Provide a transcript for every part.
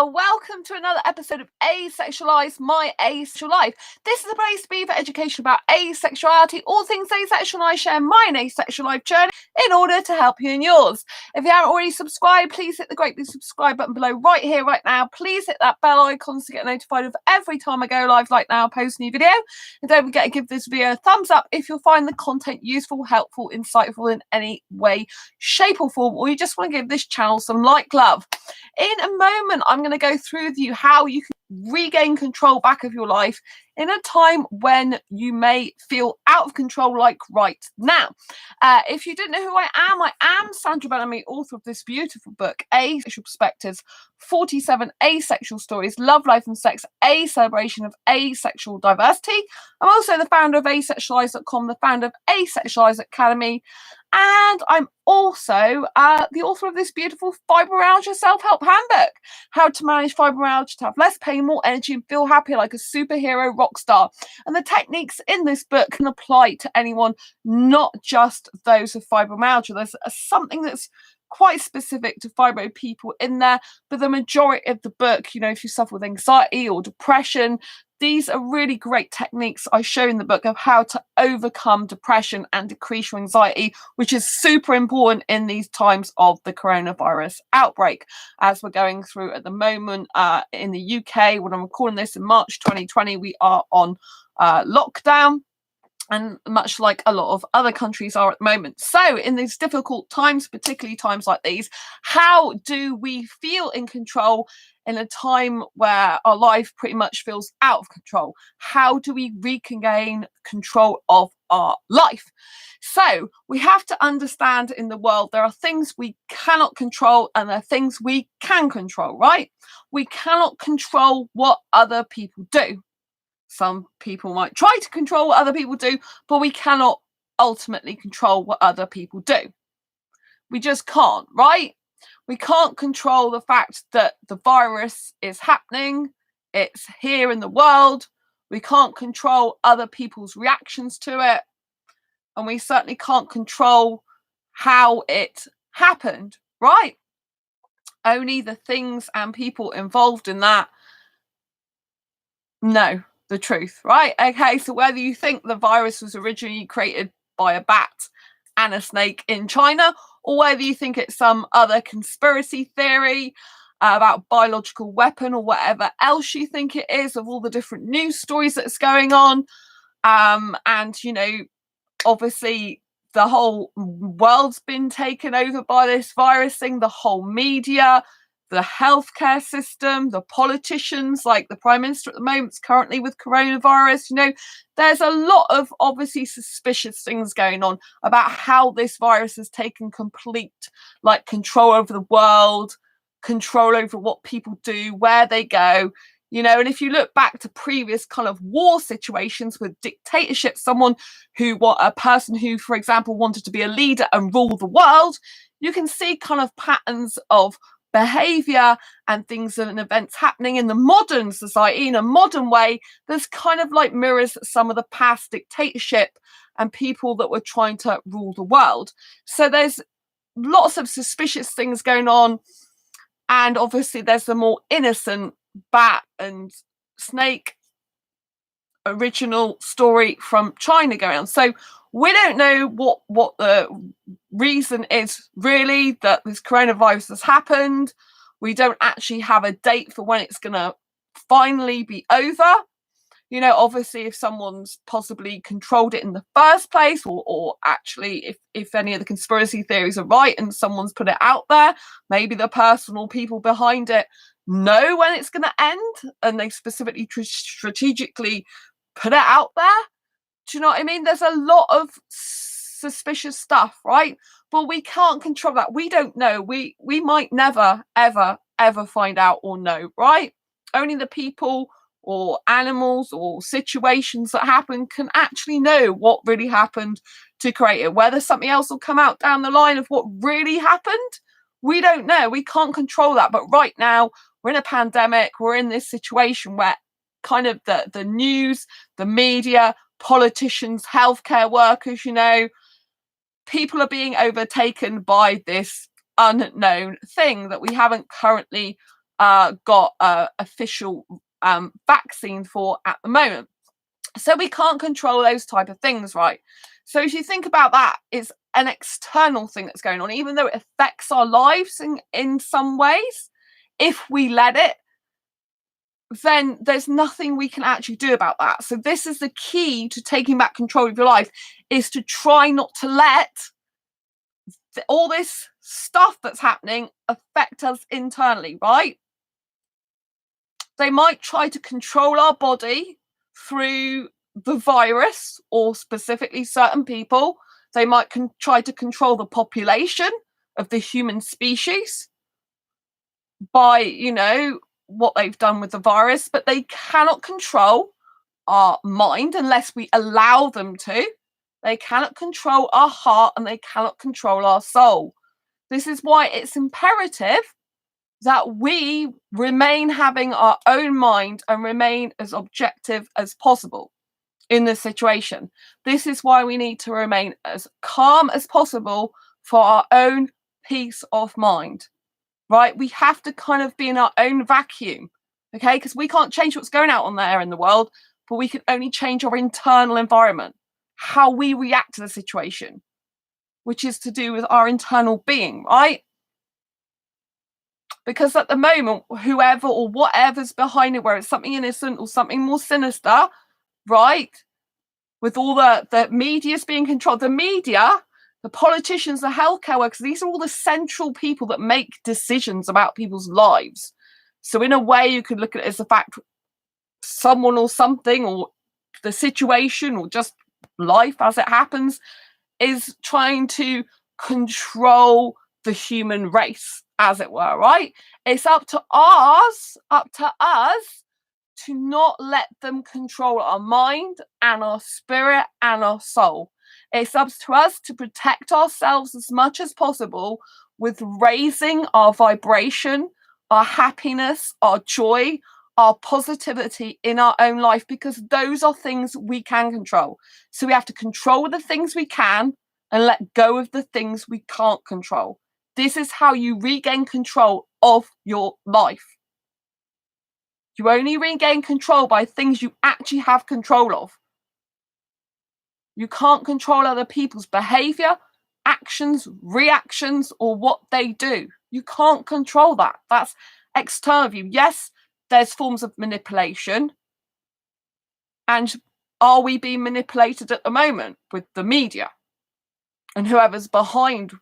Welcome to another episode of Asexualized, my asexual life. This is a place to be for education about asexuality, all things asexual, and I share my asexual life journey in order to help you in yours. If you haven't already subscribed, please hit the great big subscribe button below right here, right now. Please hit that bell icon to get notified of every time I go live like now, post a new video. And don't forget to give this video a thumbs up if you'll find the content useful, helpful, insightful in any way, shape or form, or you just want to give this channel some love. In a moment, I'm going to go through with you how you can regain control back of your life in a time when you may feel out of control, like right now. If you didn't know who I am Sandra Bellamy, author of this beautiful book, Asexual Perspectives, 47 Asexual Stories, Love, Life and Sex, a celebration of asexual diversity. I'm also the founder of asexualise.com, the founder of Asexualise Academy, and I'm also the author of this beautiful fibromyalgia self-help handbook, how to manage fibromyalgia to have less pain, more energy and feel happier like a superhero rock star. And the techniques in this book can apply to anyone, not just those with fibromyalgia. There's something that's quite specific to fibro people in there, but the majority of the book, you know, if you suffer with anxiety or depression, these are really great techniques I show in the book of how to overcome depression and decrease your anxiety, which is super important in these times of the coronavirus outbreak, as we're going through at the moment in the UK. When I'm recording this in March 2020, we are on lockdown, and much like a lot of other countries are at the moment. So in these difficult times, particularly times like these, how do we feel in control in a time where our life pretty much feels out of control? How do we regain control of our life? So we have to understand, in the world there are things we cannot control and there are things we can control, right? We cannot control what other people do. Some people might try to control what other people do, but we cannot ultimately control what other people do. We just can't, right? We can't control the fact that the virus is happening. It's here in the world. We can't control other people's reactions to it. And we certainly can't control how it happened, right? Only the things and people involved in that know the truth, right? Okay, so whether you think the virus was originally created by a bat and a snake in China, or whether you think it's some other conspiracy theory about biological weapon or whatever else you think it is, of all the different news stories that's going on, and you know, obviously the whole world's been taken over by this virus thing, the whole media, the healthcare system, the politicians, like the Prime Minister at the moment is currently with coronavirus. You know, there's a lot of obviously suspicious things going on about how this virus has taken complete control over the world, control over what people do, where they go. You know, and if you look back to previous kind of war situations with dictatorship, a person who, for example, wanted to be a leader and rule the world, you can see kind of patterns of behavior and things and events happening in the modern society in a modern way that's kind of like mirrors some of the past dictatorship and people that were trying to rule the world. So there's lots of suspicious things going on, and obviously there's the more innocent bat and snake original story from China going on. So we don't know what the reason is really that this coronavirus has happened. We don't actually have a date for when it's going to finally be over. You know, obviously if someone's possibly controlled it in the first place, or actually if any of the conspiracy theories are right and someone's put it out there, maybe the person or people behind it know when it's going to end and they specifically strategically put it out there. Do you know what I mean? There's a lot of suspicious stuff, right? But we can't control that. We don't know. We might never, ever, ever find out or know, right? Only the people or animals or situations that happen can actually know what really happened to create it. Whether something else will come out down the line of what really happened, we don't know. We can't control that. But right now, we're in a pandemic. We're in this situation where kind of the news, the media, politicians, healthcare workers, you know, people are being overtaken by this unknown thing that we haven't currently got official vaccine for at the moment. So we can't control those type of things, right? So if you think about that, it's an external thing that's going on, even though it affects our lives in some ways. If we let it, then there's nothing we can actually do about that. So this is the key to taking back control of your life, is to try not to let all this stuff that's happening affect us internally, right? They might try to control our body through the virus, or specifically certain people. They might try to control the population of the human species by, what they've done with the virus, but they cannot control our mind unless we allow them to. They cannot control our heart, and they cannot control our soul. This is why it's imperative that we remain having our own mind and remain as objective as possible in this situation. This is why we need to remain as calm as possible for our own peace of mind, right? We have to kind of be in our own vacuum, okay? Because we can't change what's going out on there in the world, but we can only change our internal environment, how we react to the situation, which is to do with our internal being, right? Because at the moment, whoever or whatever's behind it, where it's something innocent or something more sinister, right? With all the media's being controlled, the media, the politicians, the healthcare workers, these are all the central people that make decisions about people's lives. So in a way, you could look at it as the fact someone or something, or the situation, or just life as it happens, is trying to control the human race, as it were, right? It's up to us to not let them control our mind and our spirit and our soul. It's up to us to protect ourselves as much as possible with raising our vibration, our happiness, our joy, our positivity in our own life, because those are things we can control. So we have to control the things we can and let go of the things we can't control. This is how you regain control of your life. You only regain control by things you actually have control of. You can't control other people's behavior, actions, reactions, or what they do. You can't control that. That's external of you. Yes, there's forms of manipulation. And are we being manipulated at the moment with the media and whoever's behind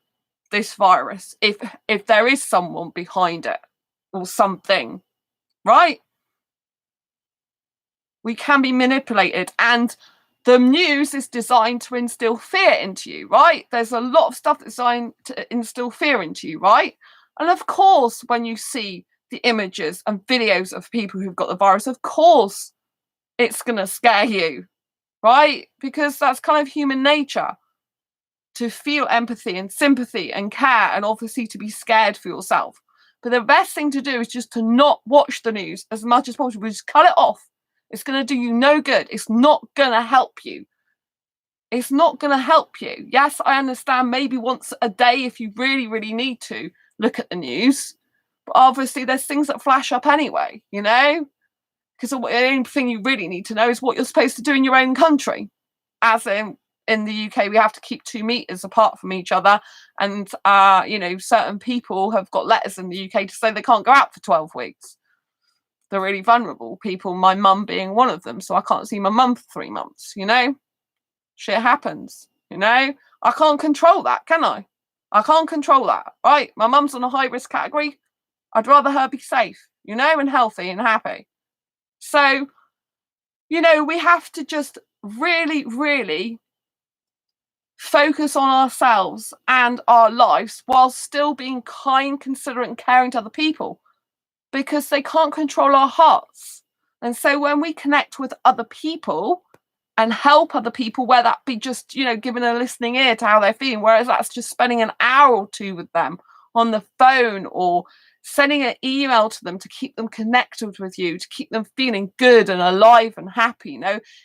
this virus, if there is someone behind it or something, right? We can be manipulated, and the news is designed to instill fear into you, right? There's a lot of stuff that's designed to instill fear into you, right? And of course, when you see the images and videos of people who've got the virus, of course it's going to scare you, right? Because that's kind of human nature, to feel empathy and sympathy and care, and obviously to be scared for yourself. But the best thing to do is just to not watch the news as much as possible. Just cut it off. It's going to do you no good. It's not going to help you. It's not going to help you. Yes, I understand maybe once a day if you really, really need to look at the news. But obviously there's things that flash up anyway, because the only thing you really need to know is what you're supposed to do in your own country. As in the UK, we have to keep 2 meters apart from each other. And, certain people have got letters in the UK to say they can't go out for 12 weeks. They're really vulnerable people, my mum being one of them. So I can't see my mum for 3 months, Shit happens, I can't control that, can I? I can't control that, right? My mum's on a high risk category. I'd rather her be safe, and healthy and happy. So, we have to just really, really focus on ourselves and our lives while still being kind, considerate, and caring to other people, because they can't control our hearts. And so when we connect with other people and help other people, whether that be just, giving a listening ear to how they're feeling, whereas that's just spending an hour or 2 with them on the phone, or sending an email to them to keep them connected with you, to keep them feeling good and alive and happy.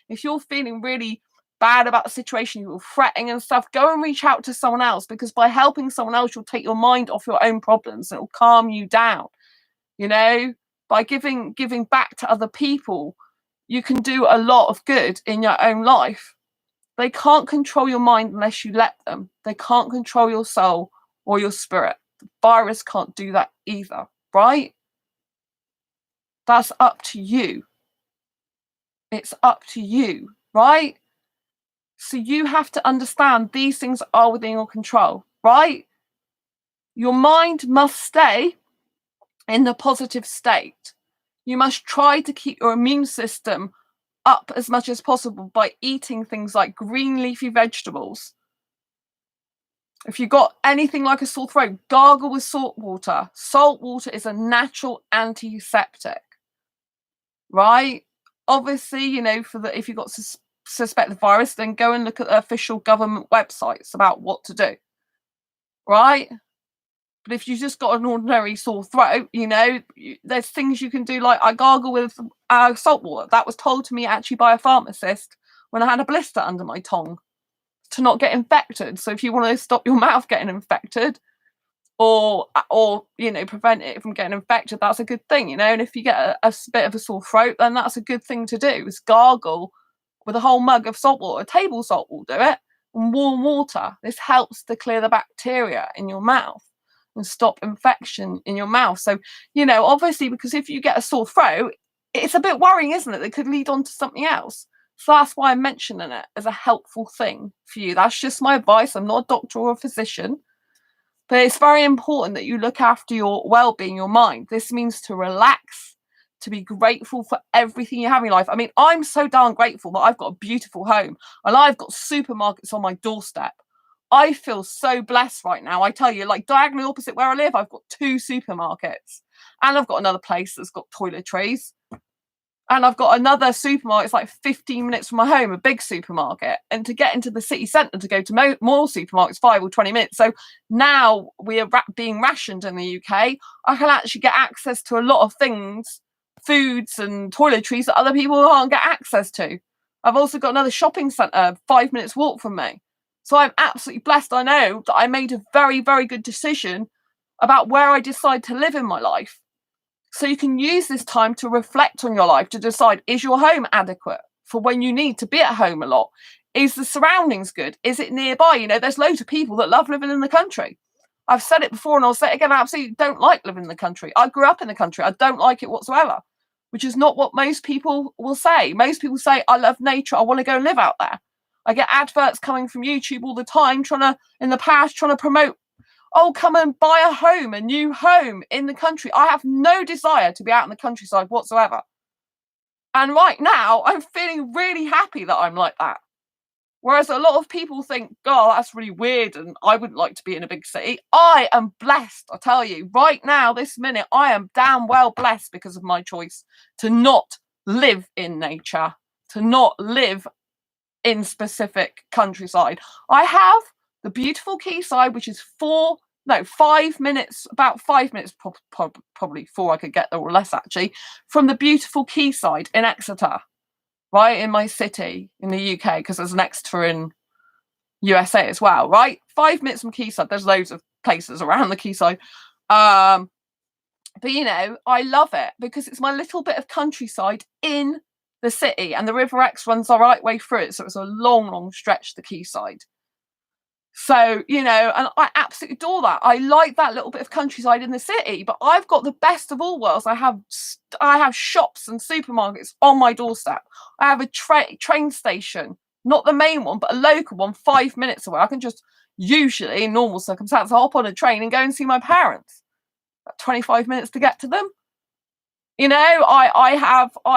If you're feeling really bad about the situation, you're fretting and stuff, go and reach out to someone else, because by helping someone else, you'll take your mind off your own problems and it'll calm you down. You know, by giving back to other people, you can do a lot of good in your own life. They can't control your mind unless you let them. They can't control your soul or your spirit. The virus can't do that either, right? That's up to you. It's up to you, right? So you have to understand these things are within your control, right? Your mind must stay in the positive state. You must try to keep your immune system up as much as possible by eating things like green leafy vegetables. If you've got anything like a sore throat, gargle with salt water. Salt water is a natural antiseptic, right? Obviously, you know, if you've got suspect the virus, then go and look at the official government websites about what to do, right? But if you've just got an ordinary sore throat, you know, there's things you can do, like I gargle with salt water. That was told to me actually by a pharmacist when I had a blister under my tongue, to not get infected. So if you want to stop your mouth getting infected, or you know, prevent it from getting infected, that's a good thing, you know. And if you get a bit of a sore throat, then that's a good thing to do, is gargle with a whole mug of salt water. Table salt will do it, and warm water. This helps to clear the bacteria in your mouth and stop infection in your mouth. So, you know, obviously, because if you get a sore throat, it's a bit worrying, isn't it? It could lead on to something else. So that's why I'm mentioning it as a helpful thing for you. That's just my advice. I'm not a doctor or a physician, but it's very important that you look after your well-being, your mind. This means to relax, to be grateful for everything you have in your life. I mean, I'm so darn grateful that I've got a beautiful home and I've got supermarkets on my doorstep. I feel so blessed right now. I tell you, like diagonally opposite where I live, I've got 2 supermarkets, and I've got another place that's got toiletries. And I've got another supermarket, it's like 15 minutes from my home, a big supermarket. And to get into the city centre to go to more supermarkets, 5 or 20 minutes. So now we are being rationed in the UK. I can actually get access to a lot of things, foods and toiletries that other people can't get access to. I've also got another shopping centre 5 minutes walk from me. So I'm absolutely blessed. I know that I made a very, very good decision about where I decide to live in my life. So you can use this time to reflect on your life, to decide, is your home adequate for when you need to be at home a lot? Is the surroundings good? Is it nearby? You know, there's loads of people that love living in the country. I've said it before and I'll say it again, I absolutely don't like living in the country. I grew up in the country. I don't like it whatsoever, which is not what most people will say. Most people say, I love nature. I want to go and live out there. I get adverts coming from YouTube all the time, trying to promote, oh, come and buy a home, a new home in the country. I have no desire to be out in the countryside whatsoever. And right now, I'm feeling really happy that I'm like that. Whereas a lot of people think, God, that's really weird and I wouldn't like to be in a big city. I am blessed, I tell you. Right now, this minute, I am damn well blessed because of my choice to not live in nature, to not live in specific countryside. I have the beautiful quayside, which is 5 minutes, about 5 minutes, probably 4, I could get there, or less actually, from the beautiful quayside in Exeter, right, in my city in the UK, because there's an Exeter in USA as well, right? 5 minutes from quayside. There's loads of places around the quayside. But you know, I love it because it's my little bit of countryside in the city, and the River Exe runs the right way through it, so it's a long, long stretch, the quayside. So, you know, and I absolutely adore that. I like that little bit of countryside in the city, but I've got the best of all worlds. I have shops and supermarkets on my doorstep. I have a train station, not the main one, but a local one 5 minutes away. I can just, usually in normal circumstances, hop on a train and go and see my parents. 25 minutes to get to them. You know, I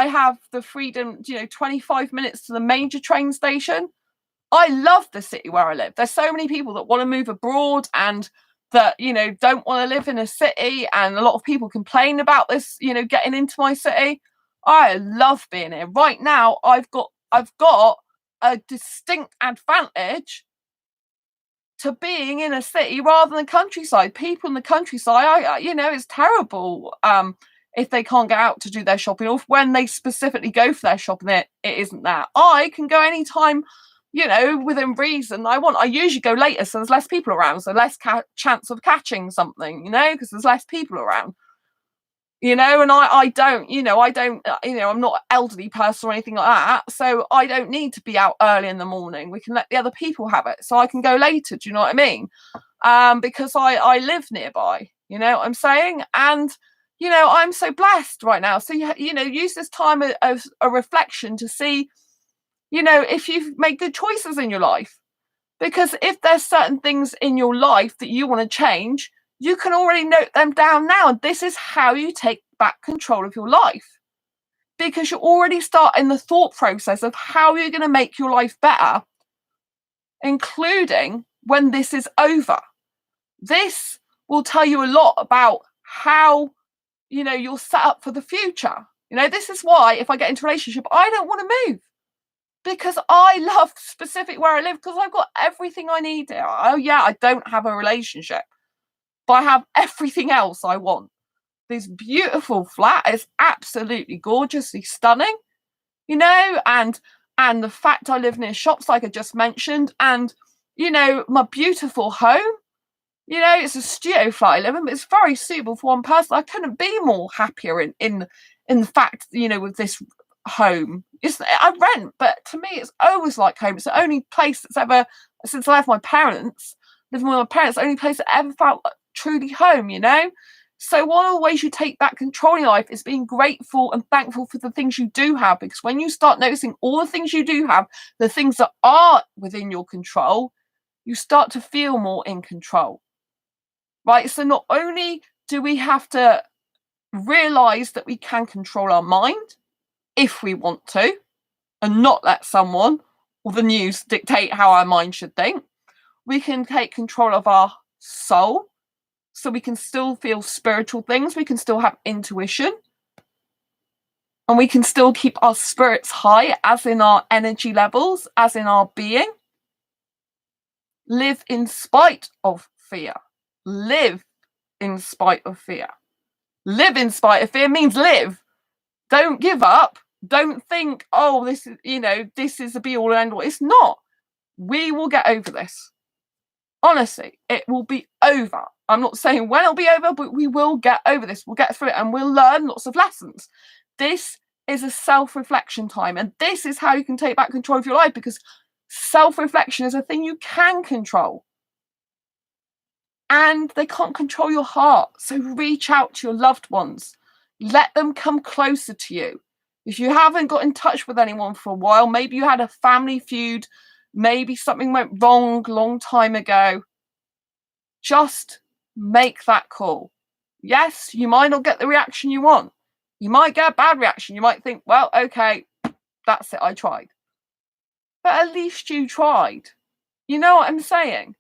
have the freedom, you know, 25 minutes to the major train station. I love the city where I live. There's so many people that want to move abroad and that, you know, don't want to live in a city. And a lot of people complain about this, you know, getting into my city. I love being here. Right now, I've got a distinct advantage to being in a city rather than countryside. People in the countryside, you know, it's terrible if they can't get out to do their shopping, or when they specifically go for their shopping, it isn't that. I can go anytime, you know, within reason. I usually go later, so there's less people around, so less chance of catching something, you know, because there's less people around. And I don't, I'm not an elderly person or anything like that, so I don't need to be out early in the morning. We can let the other people have it, so I can go later. Do you know what I mean? Because I live nearby. You know what I'm saying? And I'm so blessed right now. So use this time as a reflection to see, if you've made good choices in your life. Because if there's certain things in your life that you want to change, you can already note them down now. This is how you take back control of your life. Because you're already starting the thought process of how you're going to make your life better, including when this is over. This will tell you a lot about how, you're set up for the future. This is why if I get into a relationship, I don't want to move. Because I love specific where I live, because I've got everything I need there. Oh yeah, I don't have a relationship, but I have everything else I want. This beautiful flat is absolutely gorgeously stunning, and the fact I live near shops, like I just mentioned, and my beautiful home. It's a studio flat I live in, but it's very suitable for one person. I couldn't be more happier in the fact, with this home. I rent, but to me it's always like home. It's the only place that's ever, since I left my parents, living with my parents, the only place that ever felt truly home. So one of the ways you take back control in your life is being grateful and thankful for the things you do have, because when you start noticing all the things you do have, the things that are within your control, you start to feel more in control, right? So not only do we have to realize that we can control our mind if we want to, and not let someone or the news dictate how our mind should think. We can take control of our soul, so we can still feel spiritual things. We can still have intuition, and we can still keep our spirits high, as in our energy levels, as in our being. Live in spite of fear. Live in spite of fear. Live in spite of fear means live. Don't give up. Don't think, oh, this is the be all and end all. It's not. We will get over this. Honestly, it will be over. I'm not saying when it'll be over, but we will get over this. We'll get through it, and we'll learn lots of lessons. This is a self-reflection time, and this is how you can take back control of your life, because self-reflection is a thing you can control. And they can't control your heart. So reach out to your loved ones. Let them come closer to you. If you haven't got in touch with anyone for a while, maybe you had a family feud, maybe something went wrong a long time ago, just make that call. Yes, you might not get the reaction you want. You might get a bad reaction. You might think, well, okay, that's it, I tried. But at least you tried. You know what I'm saying?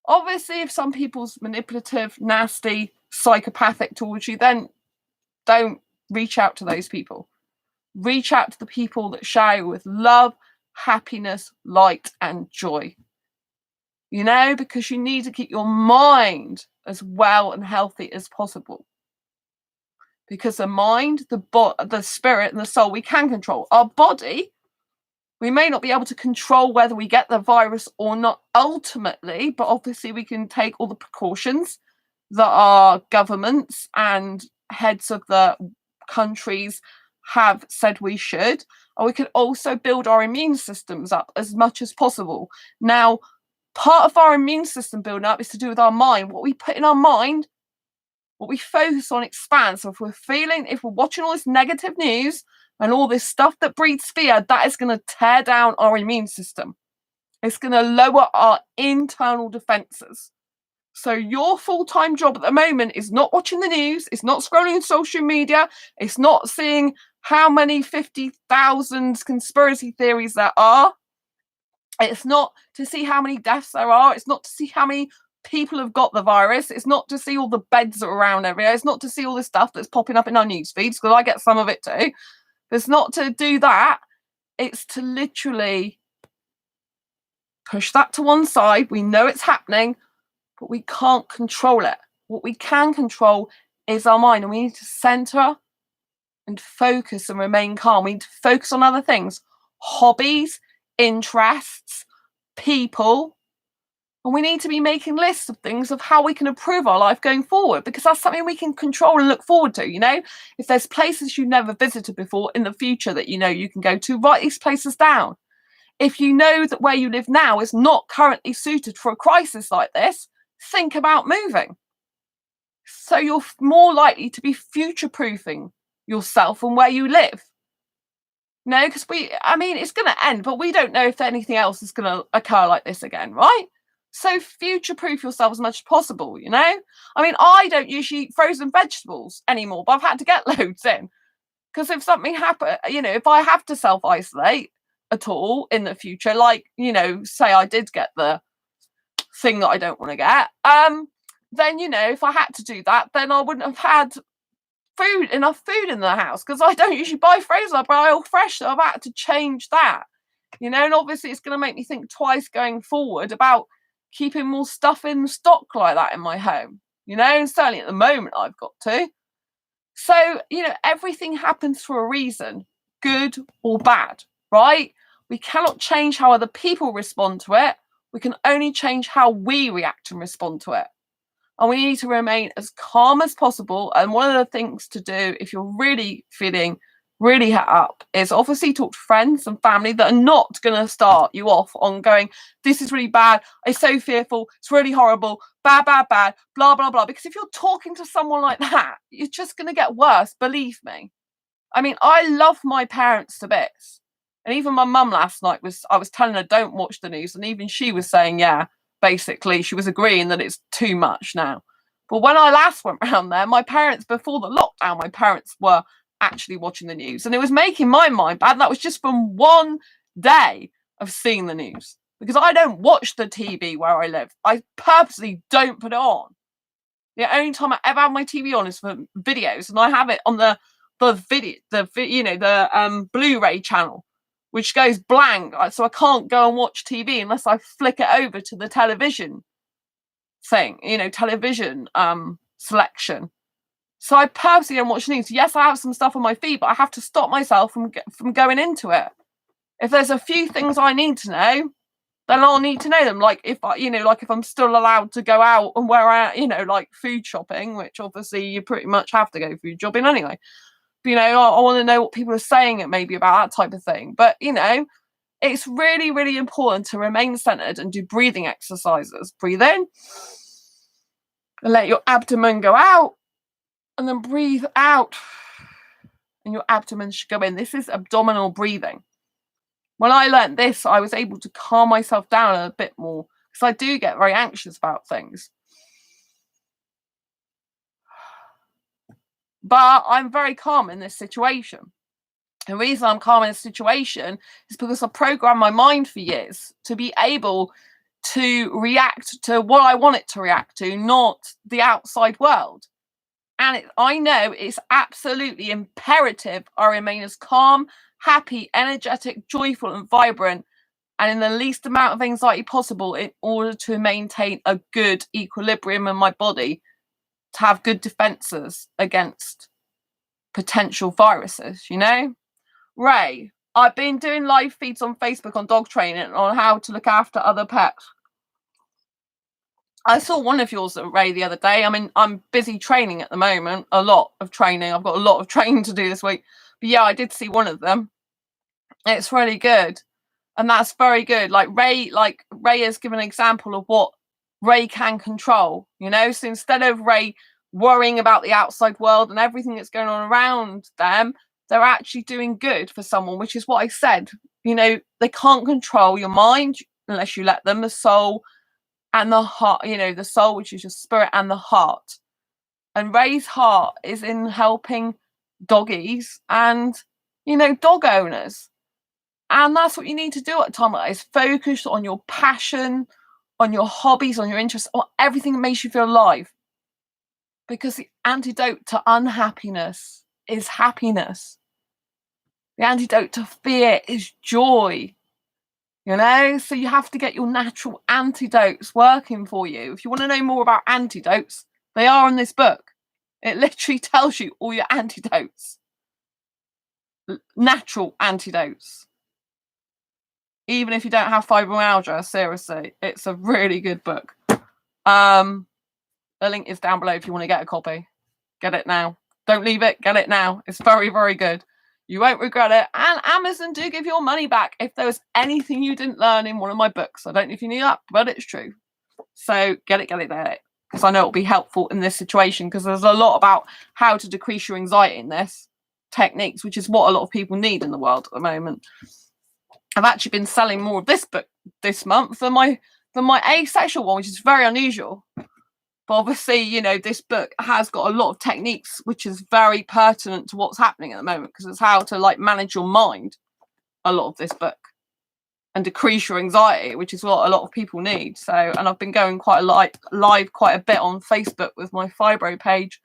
Obviously, if some people's manipulative, nasty, psychopathic towards you, then don't reach out to those people. Reach out to the people that shower you with love, happiness, light, and joy. Because you need to keep your mind as well and healthy as possible. Because the mind, the spirit, and the soul, we can control. Our body, we may not be able to control whether we get the virus or not ultimately, but obviously we can take all the precautions that our governments and heads of the countries have said we should. And we can also build our immune systems up as much as possible. Now, part of our immune system building up is to do with our mind. What we put in our mind, what we focus on expands. So if we're watching all this negative news and all this stuff that breeds fear, that is going to tear down our immune system. It's going to lower our internal defenses. So your full-time job at the moment is not watching the news, it's not scrolling social media, it's not seeing how many 50,000 conspiracy theories there are. It's not to see how many deaths there are. It's not to see how many people have got the virus. It's not to see all the beds that are around everywhere. It's not to see all the stuff that's popping up in our news feeds, because I get some of it too. It's not to do that. It's to literally push that to one side. We know it's happening, but we can't control it. What we can control is our mind, and we need to center and focus and remain calm. We need to focus on other things, hobbies, interests, people, And we need to be making lists of things of how we can improve our life going forward, because that's something we can control and look forward to. If there's places you've never visited before in the future that you can go to, write these places down. If you know that where you live now is not currently suited for a crisis like this, think about moving. So you're more likely to be future-proofing yourself and where you live. Because it's going to end, but we don't know if anything else is going to occur like this again, right? So future-proof yourself as much as possible, I don't usually eat frozen vegetables anymore, but I've had to get loads in. Because if something happens, if I have to self-isolate at all in the future, like, say I did get the thing that I don't want to get, then, if I had to do that, then I wouldn't have had enough food in the house, because I don't usually buy frozen, I buy all fresh, so I've had to change that. And obviously it's going to make me think twice going forward about keeping more stuff in stock like that in my home, and certainly at the moment I've got to. So, everything happens for a reason, good or bad, right? We cannot change how other people respond to it. We can only change how we react and respond to it. And we need to remain as calm as possible. And one of the things to do if you're really feeling really het up is obviously talk to friends and family that are not going to start you off on going, this is really bad, I'm so fearful, it's really horrible, bad, blah, blah, blah. Because if you're talking to someone like that, you're just going to get worse, believe me. I love my parents to bits. And even my mum last night I was telling her don't watch the news, and even she was saying, yeah, basically she was agreeing that it's too much now. But when I last went round there, my parents, before the lockdown, my parents were actually watching the news, and it was making my mind bad. And that was just from one day of seeing the news, because I don't watch the TV where I live. I purposely don't put it on. The only time I ever have my TV on is for videos, and I have it on the Blu-ray channel, which goes blank, so I can't go and watch TV unless I flick it over to the television thing, television selection. So I purposely don't watch news. Yes, I have some stuff on my feed, but I have to stop myself from going into it. If there's a few things I need to know, then I'll need to know them. Like if I'm still allowed to go out and where like food shopping, which obviously you pretty much have to go food shopping anyway. But, I want to know what people are saying maybe about that type of thing. But, it's really, really important to remain centered and do breathing exercises. Breathe in and let your abdomen go out, and then breathe out and your abdomen should go in. This is abdominal breathing. When I learned this, I was able to calm myself down a bit more, because I do get very anxious about things. But I'm very calm in this situation. The reason I'm calm in this situation is because I programmed my mind for years to be able to react to what I want it to react to, not the outside world. And I know it's absolutely imperative I remain as calm, happy, energetic, joyful, and vibrant, and in the least amount of anxiety possible, in order to maintain a good equilibrium in my body, to have good defenses against potential viruses, Ray, I've been doing live feeds on Facebook on dog training on how to look after other pets. I saw one of yours, Ray, the other day. I'm busy training at the moment, a lot of training. I've got a lot of training to do this week. But yeah, I did see one of them. It's really good. And that's very good. Ray has given an example of what Ray can control, So instead of Ray worrying about the outside world and everything that's going on around them, they're actually doing good for someone, which is what I said. They can't control your mind unless you let them, the soul and the heart, the soul, which is your spirit, and the heart. And Ray's heart is in helping doggies and, dog owners. And that's what you need to do at a time like this. Focus on your passion, on your hobbies, on your interests, on everything that makes you feel alive. Because the antidote to unhappiness is happiness. The antidote to fear is joy. So you have to get your natural antidotes working for you. If you want to know more about antidotes, they are in this book. It literally tells you all your antidotes. Natural antidotes. even if you don't have fibromyalgia. Seriously, it's a really good book. The link is down below if you want to get a copy. Get it now. Don't leave it. Get it now. It's very, very good. You won't regret it. And Amazon do give your money back if there was anything you didn't learn in one of my books. I don't know if you knew that, but it's true. So get it there. Because I know it'll be helpful in this situation, because there's a lot about how to decrease your anxiety in this techniques, which is what a lot of people need in the world at the moment. I've actually been selling more of this book this month than my asexual one, which is very unusual. But obviously, you know, this book has got a lot of techniques which is very pertinent to what's happening at the moment, because it's how to like manage your mind, a lot of this book, and decrease your anxiety, which is what a lot of people need. So, and I've been going quite live quite a bit on Facebook with my fibro page.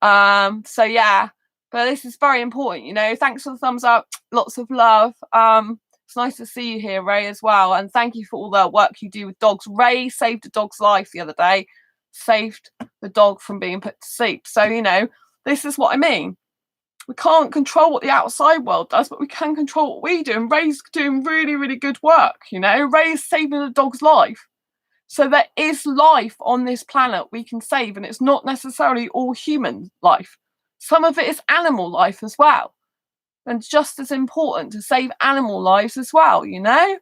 So yeah, but this is very important, you know. Thanks for the thumbs up, lots of love. It's nice to see you here, Ray, as well, and thank you for all the work you do with dogs. Ray saved a dog's life the other day, saved the dog from being put to sleep. So, you know, this is what I mean. We can't control what the outside world does, but we can control what we do. And Ray's doing really, really good work, you know. Ray's saving a dog's life. So there is life on this planet we can save, and it's not necessarily all human life. Some of it is animal life as well. And just as important to save animal lives as well, you know.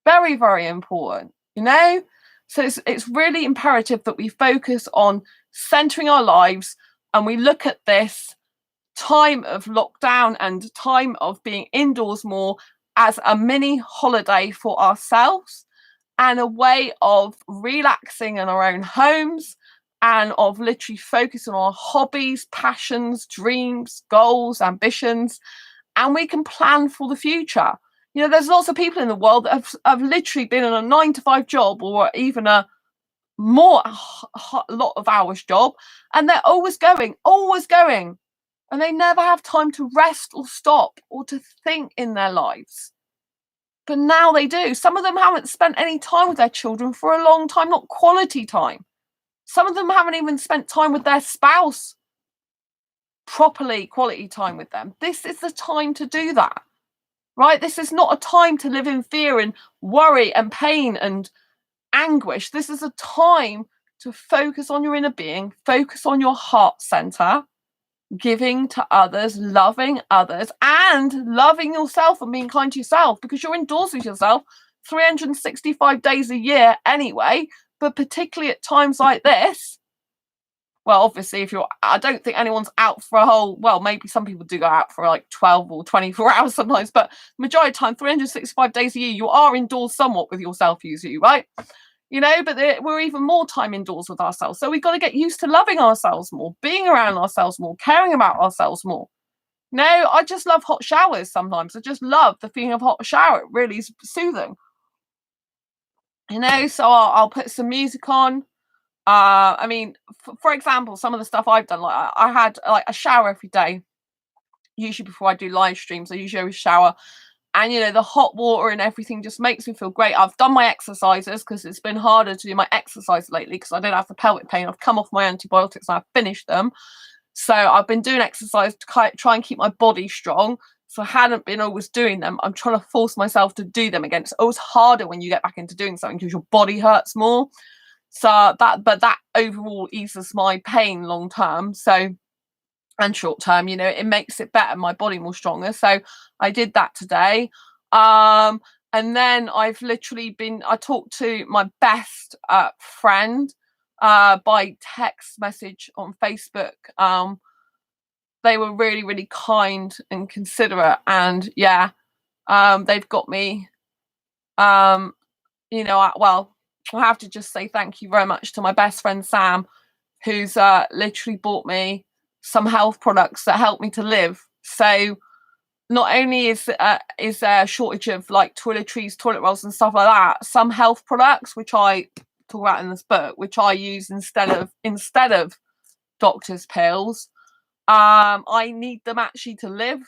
Very, very important, you know. So it's really imperative that we focus on centering our lives, and we look at this time of lockdown and time of being indoors more as a mini holiday for ourselves, and a way of relaxing in our own homes, and of literally focusing on our hobbies, passions, dreams, goals, ambitions, and we can plan for the future. You know, there's lots of people in the world that have literally been in a 9-to-5 job, or even a lot of hours job, and they're always going, and they never have time to rest or stop or to think in their lives. But now they do. Some of them haven't spent any time with their children for a long time, not quality time. Some of them haven't even spent time with their spouse, properly quality time with them. This is the time to do that, right? This is not a time to live in fear and worry and pain and anguish. This is a time to focus on your inner being, focus on your heart center, giving to others, loving others, and loving yourself and being kind to yourself, because you're indoors with yourself 365 days a year anyway, but particularly at times like this. Well, obviously, I don't think anyone's out for a whole, well, maybe some people do go out for like 12 or 24 hours sometimes, but majority of the time, 365 days a year, you are indoors somewhat with yourself usually, right? You know, but we're even more time indoors with ourselves. So we've got to get used to loving ourselves more, being around ourselves more, caring about ourselves more. No, I just love hot showers sometimes. I just love the feeling of hot shower. It really is soothing. You know, so I'll put some music on. I mean, for example, some of the stuff I've done, like I had like a shower every day. Usually before I do live streams, I usually always shower. And, you know, the hot water and everything just makes me feel great. I've done my exercises, because it's been harder to do my exercise lately because I don't have the pelvic pain. I've come off my antibiotics and I've finished them. So I've been doing exercise to try and keep my body strong. So I hadn't been always doing them. I'm trying to force myself to do them again. It's always harder when you get back into doing something because your body hurts more. So that overall eases my pain long term. So, and short term, you know, it makes it better, my body more stronger. So I did that today. And then I've literally I talked to my best friend by text message on Facebook. They were really, really kind and considerate, and yeah, they've got me, you know, well, I have to just say thank you very much to my best friend Sam, who's literally bought me some health products that help me to live. So not only is there a shortage of like toiletries, toilet rolls and stuff like that, some health products, which I talk about in this book, which I use instead of doctor's pills. I need them actually to live.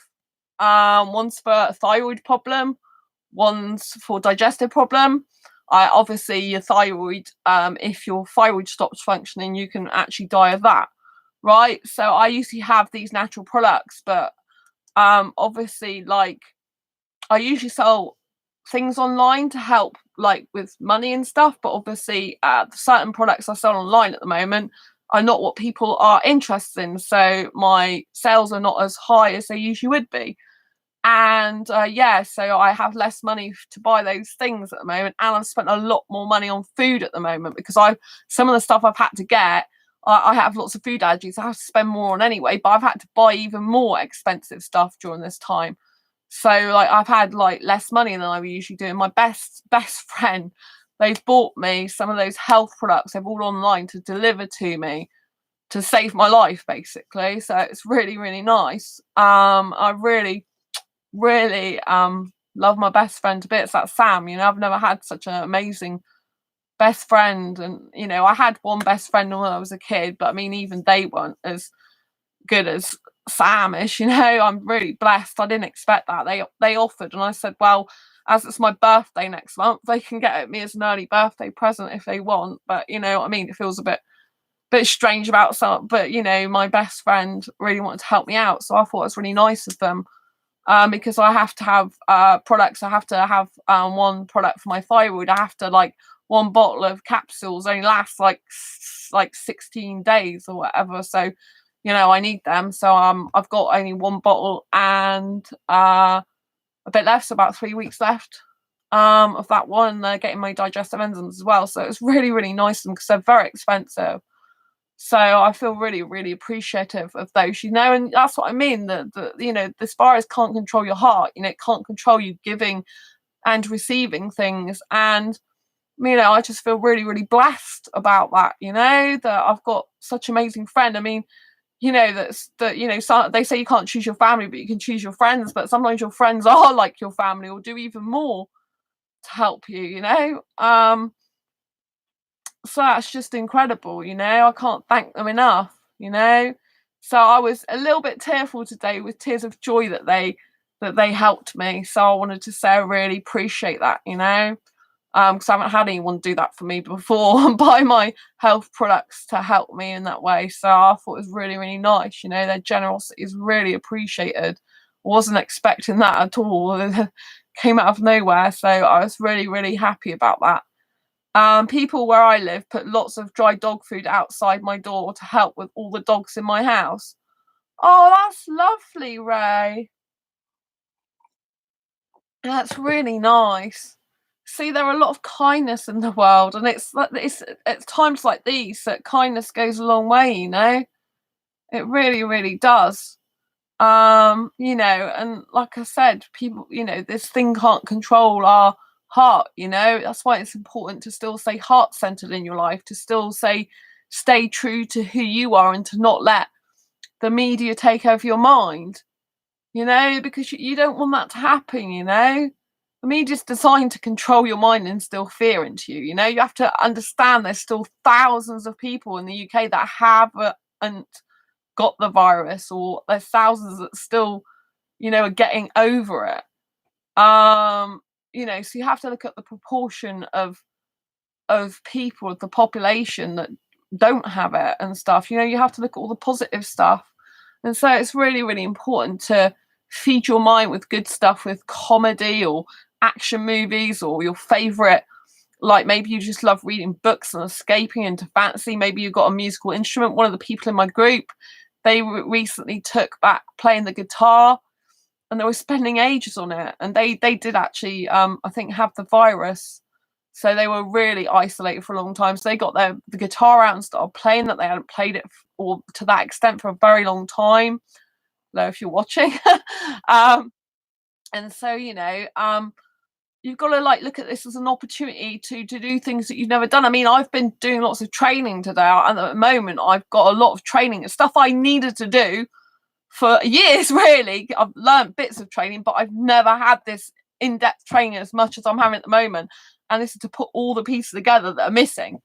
One's for a thyroid problem, one's for digestive problem. Obviously your thyroid, if your thyroid stops functioning, you can actually die of that, right? So I usually have these natural products, but obviously, like, I usually sell things online to help like with money and stuff, but obviously certain products I sell online at the moment are not what people are interested in, so my sales are not as high as they usually would be. And yeah, so I have less money to buy those things at the moment, and I've spent a lot more money on food at the moment because I some of the stuff I've had to get, I have lots of food allergies. I have to spend more on anyway, but I've had to buy even more expensive stuff during this time. So like I've had like less money than I would usually do. And my best friend, they've bought me some of those health products they've all online to deliver to me to save my life, basically. So it's really, really nice. I really love my best friend to bits. That's Sam. You know, I've never had such an amazing best friend. And you know, I had one best friend when I was a kid, but I mean even they weren't as good as Sam is. You know, I'm really blessed. I didn't expect that. They offered and I said, well, as it's my birthday next month, they can get it me as an early birthday present if they want. But you know what I mean, it feels a bit strange about some, but you know, my best friend really wanted to help me out, so I thought it was really nice of them. Because I have to have products. I have to have one product for my thyroid. I have to like one bottle of capsules only lasts like 16 days or whatever. So, you know, I need them. So I've got only one bottle and a bit left, so about 3 weeks left of that one. They're getting my digestive enzymes as well. So it's really, really nice of them because they're very expensive. So I feel really, really appreciative of those, you know, and that's what I mean. That you know, this virus can't control your heart. You know, it can't control you giving and receiving things. And you know, I just feel really, really blessed about that. You know, that I've got such an amazing friend. I mean, you know, that you know, so they say you can't choose your family, but you can choose your friends. But sometimes your friends are like your family, or do even more to help you. You know, so that's just incredible, you know. I can't thank them enough, you know. So I was a little bit tearful today with tears of joy that they helped me. So I wanted to say I really appreciate that, you know. Because I haven't had anyone do that for me before and buy my health products to help me in that way. So I thought it was really, really nice, you know. Their generosity is really appreciated. I wasn't expecting that at all. It came out of nowhere. So I was really, really happy about that. People where I live put lots of dry dog food outside my door to help with all the dogs in my house. Oh, that's lovely, Ray. That's really nice. See, there are a lot of kindness in the world, and it's times like these that kindness goes a long way. You know, it really, really does. You know, and like I said, people, you know, this thing can't control our heart, you know. That's why it's important to still stay heart centered in your life, to still stay true to who you are and to not let the media take over your mind, you know, because you don't want that to happen, you know. The media's designed to control your mind and instill fear into you, you know. You have to understand there's still thousands of people in the UK that haven't got the virus, or there's thousands that still, you know, are getting over it. You know, so you have to look at the proportion of people, of the population that don't have it and stuff. You know, you have to look at all the positive stuff. And so it's really, really important to feed your mind with good stuff, with comedy or action movies, or your favorite, like maybe you just love reading books and escaping into fantasy. Maybe you've got a musical instrument. One of the people in my group, they recently took back playing the guitar, and they were spending ages on it, and they did actually I think have the virus, so they were really isolated for a long time. So they got the guitar out and started playing that. They hadn't played it or to that extent for a very long time. Hello, if you're watching. um and so, you know, you've got to like look at this as an opportunity to do things that you've never done. I mean, I've been doing lots of training today, and at the moment I've got a lot of training and stuff I needed to do for years. Really, I've learned bits of training, but I've never had this in-depth training as much as I'm having at the moment, and this is to put all the pieces together that are missing.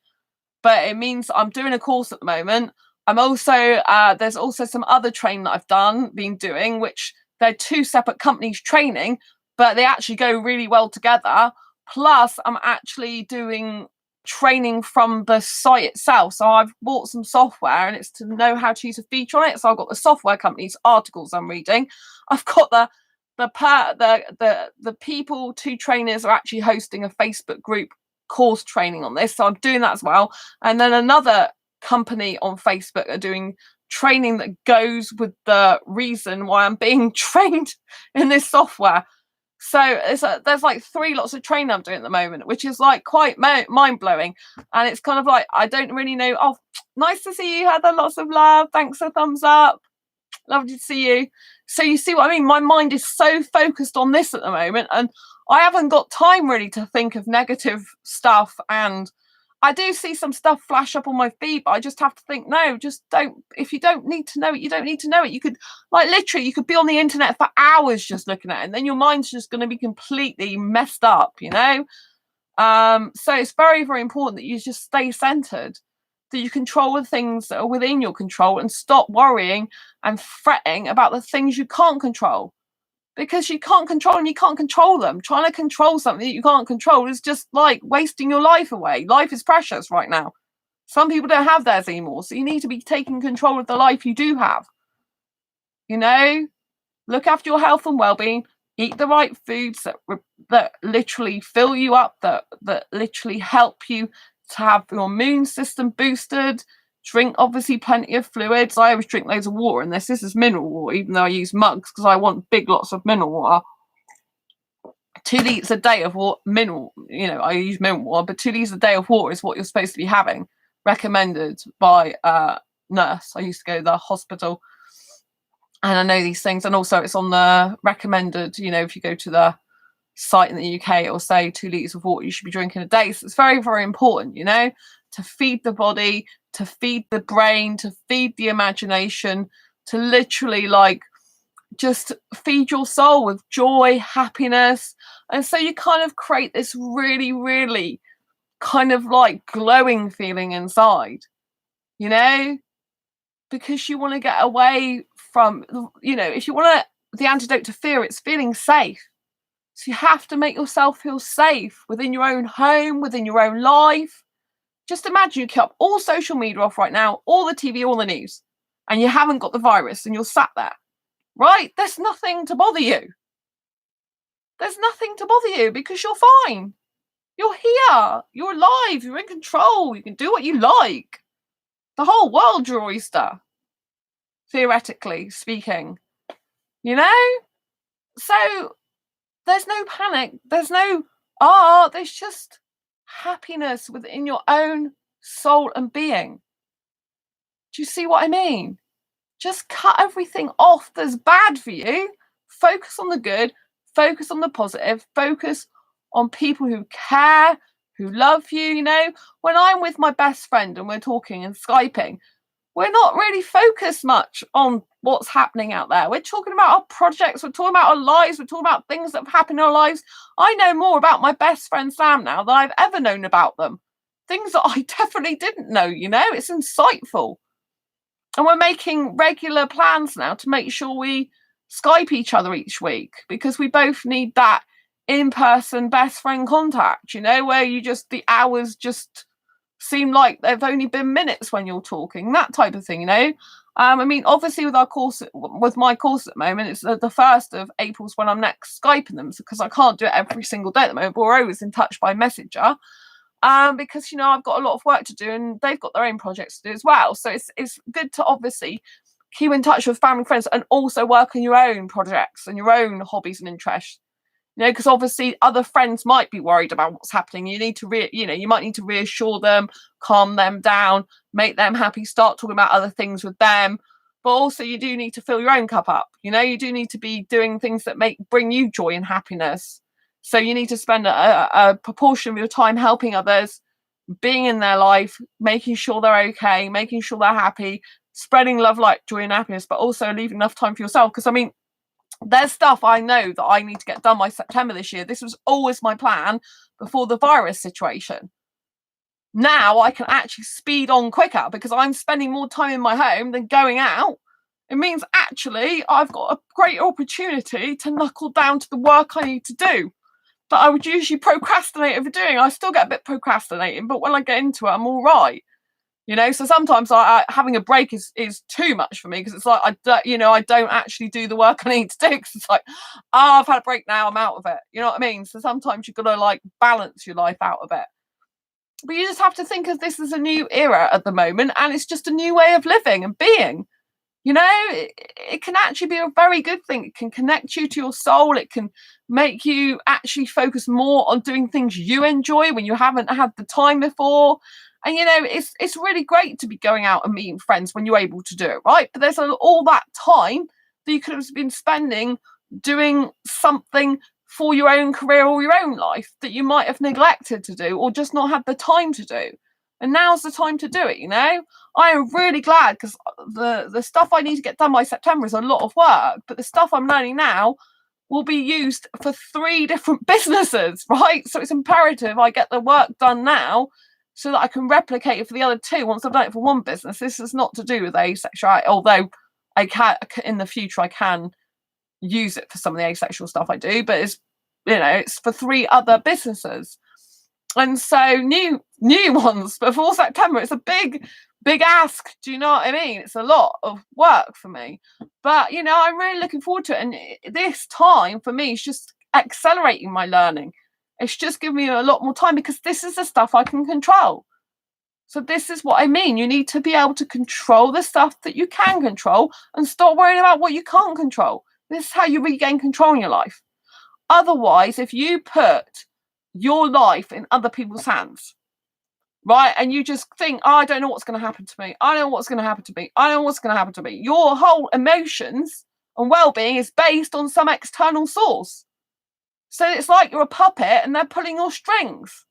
But it means I'm doing a course at the moment. I'm also there's also some other training that I've been doing, which they're two separate companies training, but they actually go really well together. Plus, I'm actually doing training from the site itself. So I've bought some software, and it's to know how to use a feature on it. So I've got the software company's articles I'm reading. I've got the the people, 2 trainers, are actually hosting a Facebook group course training on this, so I'm doing that as well. And then another company on Facebook are doing training that goes with the reason why I'm being trained in this software. So there's like 3 lots of training I'm doing at the moment, which is like quite mind-blowing. And it's kind of like, I don't really know. Oh, nice to see you, Heather. Lots of love. Thanks for thumbs up. Lovely to see you. So you see what I mean? My mind is so focused on this at the moment, and I haven't got time really to think of negative stuff. And I do see some stuff flash up on my feed, but I just have to think, no, just don't. If you don't need to know it, you don't need to know it. You could, like, literally, you could be on the internet for hours just looking at it, and then your mind's just going to be completely messed up, you know? So it's very, very important that you just stay centered, that you control the things that are within your control and stop worrying and fretting about the things you can't control. Because you can't control them, you can't control them. Trying to control something that you can't control is just like wasting your life away. Life is precious right now. Some people don't have theirs anymore, so you need to be taking control of the life you do have. You know, look after your health and well-being. Eat the right foods that literally fill you up, that literally help you to have your immune system boosted. Drink, obviously, plenty of fluids. I always drink loads of water in this. This is mineral water, even though I use mugs because I want big lots of mineral water. 2 litres a day of water, mineral, you know, I use mineral water, but 2 litres a day of water is what you're supposed to be having, recommended by a nurse. I used to go to the hospital, and I know these things. And also it's on the recommended, you know, if you go to the site in the UK, it will say 2 litres of water you should be drinking a day. So it's very, very important, you know, to feed the body, to feed the brain, to feed the imagination, to literally like just feed your soul with joy, happiness. And so you kind of create this really, really kind of like glowing feeling inside, you know, because you want to get away from, you know, if you want the antidote to fear, it's feeling safe. So you have to make yourself feel safe within your own home, within your own life. Just imagine you keep all social media off right now, all the TV, all the news, and you haven't got the virus and you're sat there, right? There's nothing to bother you. There's nothing to bother you because you're fine. You're here. You're alive. You're in control. You can do what you like. The whole world's your oyster, theoretically speaking, you know? So there's no panic. There's no, there's just happiness within your own soul and being. Do you see what I mean? Just cut everything off that's bad for you. Focus on the good. Focus on the positive. Focus on people who care, who love you. You know, when I'm with my best friend and we're talking and Skyping, we're not really focused much on what's happening out there. We're talking about our projects. We're talking about our lives. We're talking about things that have happened in our lives. I know more about my best friend Sam now than I've ever known about them. Things that I definitely didn't know, you know. It's insightful. And we're making regular plans now to make sure we Skype each other each week because we both need that in-person best friend contact, you know, where you just, the hours just seem like they've only been minutes when you're talking, that type of thing, you know. I mean, obviously with our course, with my course at the moment, it's the 1st of April's when I'm next Skyping them because I can't do it every single day at the moment, but we're always in touch by Messenger. Because, you know, I've got a lot of work to do and they've got their own projects to do as well. So it's good to obviously keep in touch with family and friends and also work on your own projects and your own hobbies and interests. You know, because obviously other friends might be worried about what's happening. You need to, you might need to reassure them, calm them down, make them happy, start talking about other things with them. But also you do need to fill your own cup up. You know, you do need to be doing things that bring you joy and happiness. So you need to spend a proportion of your time helping others, being in their life, making sure they're okay, making sure they're happy, spreading love, light, joy and happiness, but also leaving enough time for yourself. Because I mean, there's stuff I know that I need to get done by September this year. This was always my plan before the virus situation. Now I can actually speed on quicker because I'm spending more time in my home than going out. It means actually I've got a great opportunity to knuckle down to the work I need to do that I would usually procrastinate over doing. I still get a bit procrastinating, but when I get into it, I'm all right. You know, so sometimes having a break is too much for me, because it's like I don't actually do the work I need to do, because it's like, oh, I've had a break now, I'm out of it. You know what I mean? So sometimes you've got to like balance your life out a bit. But you just have to think of this as a new era at the moment, and it's just a new way of living and being. You know, it can actually be a very good thing. It can connect you to your soul. It can make you actually focus more on doing things you enjoy when you haven't had the time before. And you know, it's really great to be going out and meeting friends when you're able to do it, right? But there's all that time that you could have been spending doing something for your own career or your own life that you might have neglected to do, or just not had the time to do. And now's the time to do it. You know, I am really glad, because the stuff I need to get done by September is a lot of work, but the stuff I'm learning now will be used for 3 different businesses, right? So it's imperative I get the work done now, so that I can replicate it for the other 2 once I've done it for one business. This is not to do with asexuality, although I can, in the future, I can use it for some of the asexual stuff I do, but it's, you know, it's for 3 other businesses. And so new ones before September. It's a big ask. Do you know what I mean? It's a lot of work for me, but you know, I'm really looking forward to it. And this time for me is just accelerating my learning. It's just giving me a lot more time, because this is the stuff I can control. So this is what I mean. You need to be able to control the stuff that you can control and stop worrying about what you can't control. This is how you regain control in your life. Otherwise, if you put your life in other people's hands, right, and you just think, oh, I don't know what's going to happen to me, I don't know what's going to happen to me, I don't know what's going to happen to me, your whole emotions and well-being is based on some external source. So it's like you're a puppet and they're pulling your strings.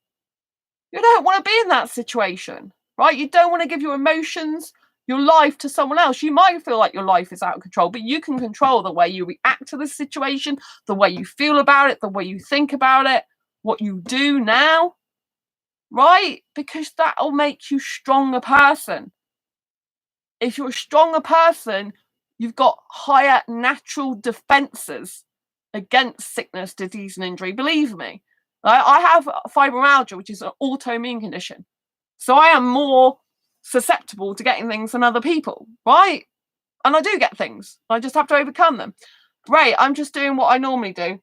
You don't want to be in that situation, right? You don't want to give your emotions, your life to someone else. You might feel like your life is out of control, but you can control the way you react to the situation, the way you feel about it, the way you think about it, what you do now, right? Because that'll make you a stronger person. If you're a stronger person, you've got higher natural defenses against sickness, disease, and injury. Believe me, I have fibromyalgia, which is an autoimmune condition. So I am more susceptible to getting things than other people, right? And I do get things. I just have to overcome them. Right, I'm just doing what I normally do.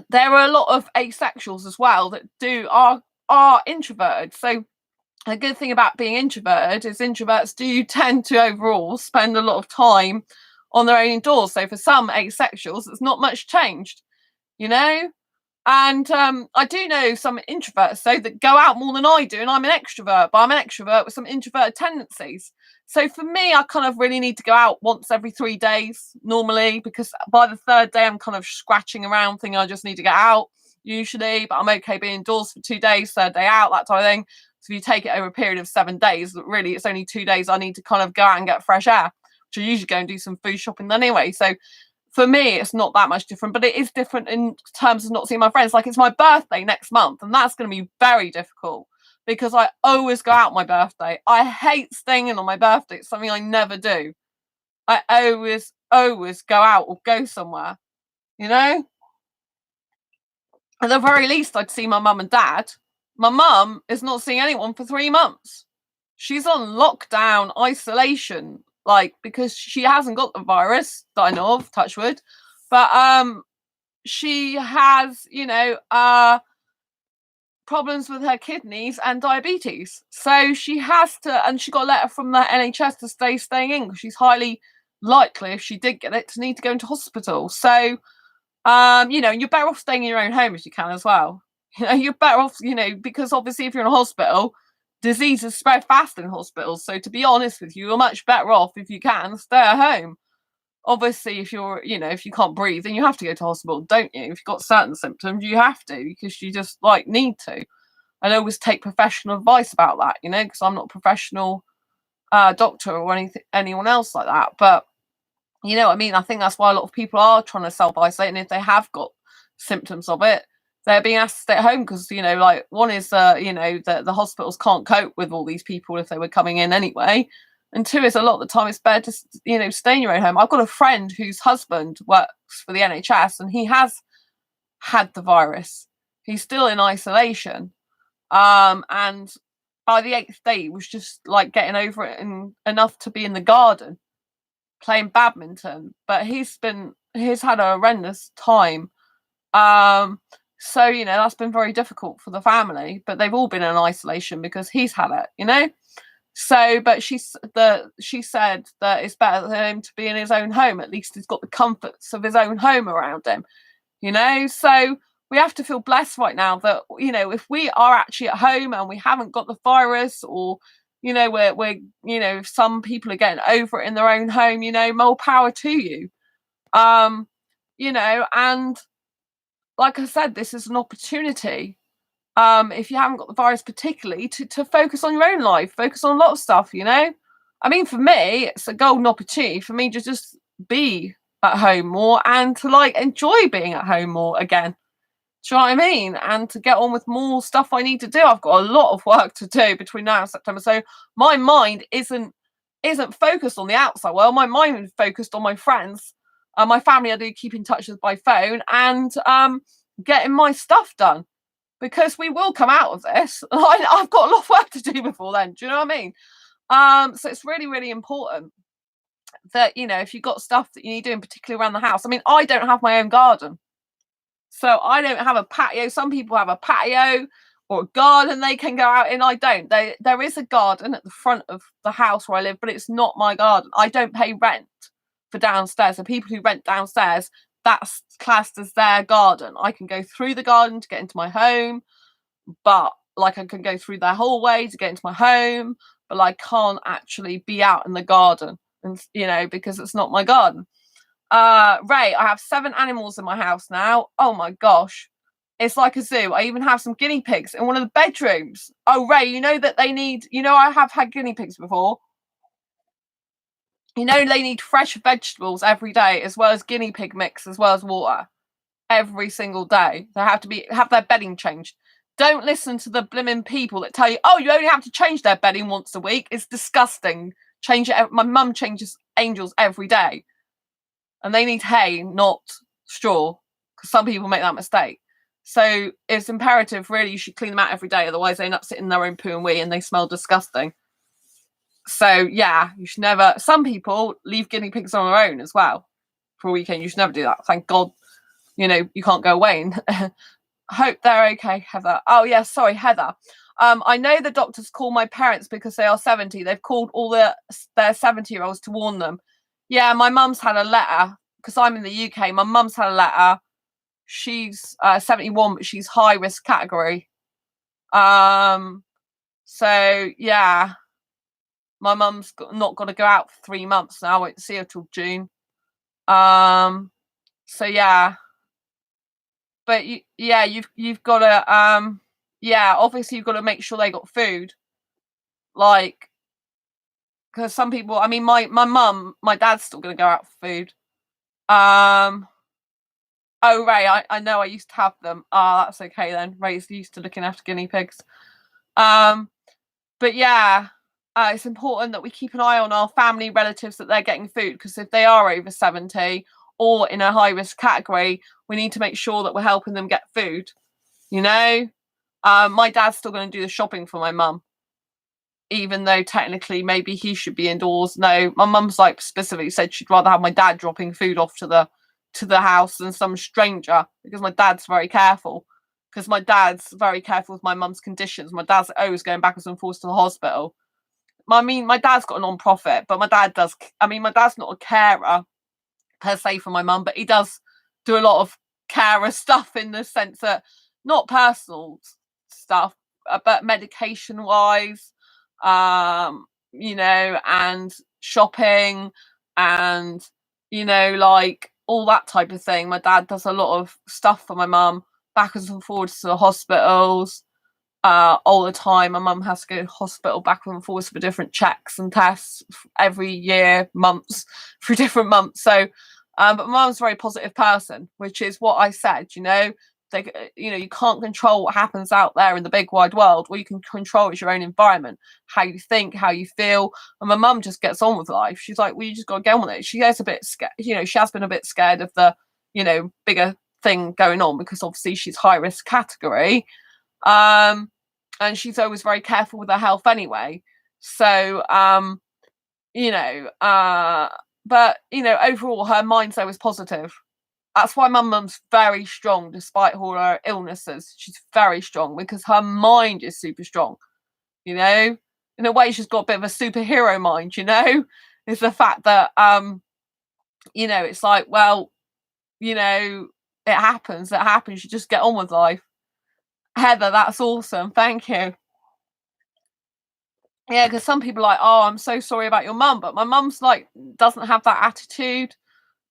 There are a lot of asexuals as well that are introverted. So a good thing about being introverted is introverts do tend to overall spend a lot of time on their own indoors. So for some asexuals, it's not much changed, you know? And I do know some introverts, though, that go out more than I do, and I'm an extrovert, but I'm an extrovert with some introverted tendencies. So for me, I kind of really need to go out once every 3 days normally, because by the 3rd day, I'm kind of scratching around, thinking I just need to get out usually, but I'm okay being indoors for 2 days, 3rd day out, that type of thing. So if you take it over a period of 7 days, really, it's only 2 days I need to kind of go out and get fresh air, which I usually go and do some food shopping anyway. So for me, it's not that much different, but it is different in terms of not seeing my friends. Like, it's my birthday next month, and that's going to be very difficult, because I always go out my birthday. I hate staying in on my birthday. It's something I never do. I always go out or go somewhere, you know? At the very least, I'd see my mum and dad. My mum is not seeing anyone for 3 months. She's on lockdown, isolation, like, because she hasn't got the virus that I know of, touch wood, but she has, you know, problems with her kidneys and diabetes. So she has to, and she got a letter from the NHS to staying in, because she's highly likely, if she did get it, to need to go into hospital. So you know, you're better off staying in your own home if you can as well. You know, you're better off, you know, because obviously if you're in a hospital, diseases spread fast in hospitals. So to be honest with you, you're much better off, if you can, stay at home. Obviously, if you're, you know, if you can't breathe, then you have to go to hospital, don't you? If you've got certain symptoms, you have to, because you just like need to. And always take professional advice about that, you know, because I'm not a professional doctor or anyone else like that. But you know what I mean? I think that's why a lot of people are trying to self-isolate, and if they have got symptoms of it, they're being asked to stay at home, because, you know, like, one is, you know, the hospitals can't cope with all these people if they were coming in anyway. And 2 is, a lot of the time it's better to, you know, stay in your own home. I've got a friend whose husband works for the NHS, and he has had the virus. He's still in isolation. And by the 8th day, he was just like getting over it and enough to be in the garden playing badminton. But he's had a horrendous time. So, you know, that's been very difficult for the family, but they've all been in isolation because he's had it, you know? So, but she said that it's better for him to be in his own home. At least he's got the comforts of his own home around him, you know? So we have to feel blessed right now that, you know, if we are actually at home and we haven't got the virus, or, you know, we're you know, if some people are getting over it in their own home, you know, more power to you. You know, and like I said, this is an opportunity, if you haven't got the virus particularly, to focus on your own life, focus on a lot of stuff, you know? I mean, for me, it's a golden opportunity for me to just be at home more and to like enjoy being at home more again. Do you know what I mean? And to get on with more stuff I need to do. I've got a lot of work to do between now and September. So my mind isn't focused on the outside world. My mind is focused on my friends, my family I do keep in touch with by phone, and getting my stuff done. Because we will come out of this. I've got a lot of work to do before then. Do you know what I mean? So it's really, really important that, you know, if you've got stuff that you need doing, particularly around the house. I mean, I don't have my own garden. So I don't have a patio. Some people have a patio or a garden they can go out in. I don't. There is a garden at the front of the house where I live, but it's not my garden. I don't pay rent for downstairs. So people who rent downstairs, that's classed as their garden. I can go through the garden to get into my home, but like I can go through their hallway to get into my home, but I can't actually be out in the garden, and you know, because it's not my garden. Ray, I have 7 animals in my house now. Oh my gosh. It's like a zoo. I even have some guinea pigs in one of the bedrooms. Oh, Ray, you know that they need, you know, I have had guinea pigs before. You know, they need fresh vegetables every day, as well as guinea pig mix, as well as water every single day. They have their bedding changed. Don't listen to the blimmin' people that tell you, oh, you only have to change their bedding once a week. It's disgusting. Change it. My mum changes Angels every day. And they need hay, not straw, because some people make that mistake. So it's imperative, really, you should clean them out every day, otherwise they end up sitting in their own poo and wee and they smell disgusting. So yeah, you should never. Some people leave guinea pigs on their own as well for a weekend. You should never do that. Thank God, you know, you can't go away. And hope they're okay, Heather. Oh yeah, sorry, Heather. I know the doctors call my parents because they are 70. They've called all their 70-year-olds to warn them. Yeah, my mum's had a letter, because I'm in the UK. My mum's had a letter. She's 71, but she's high risk category. So yeah, my mum's not got to go out for 3 months now. I won't see her till June. So yeah, but you've got to obviously you've got to make sure they got food, like, because some people, I mean, my mum, my dad's still going to go out for food. Oh, Ray, I know I used to have them. That's okay then. Ray's used to looking after guinea pigs. But yeah, it's important that we keep an eye on our family relatives, that they're getting food, because if they are over 70 or in a high risk category, we need to make sure that we're helping them get food, you know. My dad's still going to do the shopping for my mum, even though technically maybe he should be indoors. No, my mum's like specifically said she'd rather have my dad dropping food off to the house than some stranger, because my dad's very careful. Because my dad's very careful with my mum's conditions. My dad's always going backwards and forwards to the hospital. I mean, my dad's got a non-profit, but my dad's not a carer per se for my mum, but he does do a lot of carer stuff, in the sense that not personal stuff, but medication wise, you know, and shopping, and, you know, like all that type of thing. My dad does a lot of stuff for my mum, backwards and forwards to the hospitals all the time. My mum has to go to hospital backwards and forwards for different checks and tests every year, months, for different months. So but my mum's a very positive person, which is what I said, you know. You know, you can't control what happens out there in the big wide world. What you can control is your own environment, how you think, how you feel. And my mum just gets on with life. She's like, well, you just got to get on with it. She gets a bit scared, you know, she has been a bit scared of the, you know, bigger thing going on, because obviously she's high risk category. and she's always very careful with her health anyway. So but overall her mind's always positive. That's why my mum's very strong despite all her illnesses. She's very strong because her mind is super strong. In a way, she's got a bit of a superhero mind. Is the fact that it's like, well, it happens. You just get on with life. Heather, that's awesome. Thank you. Yeah, because some people are like, oh, I'm so sorry about your mum, but my mum's like doesn't have that attitude.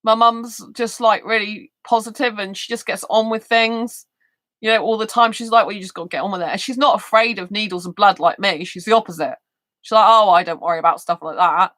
My mum's just like really positive and she just gets on with things, all the time. She's like, well, you just got to get on with it. And she's not afraid of needles and blood like me. She's the opposite. She's like, oh, I don't worry about stuff like that.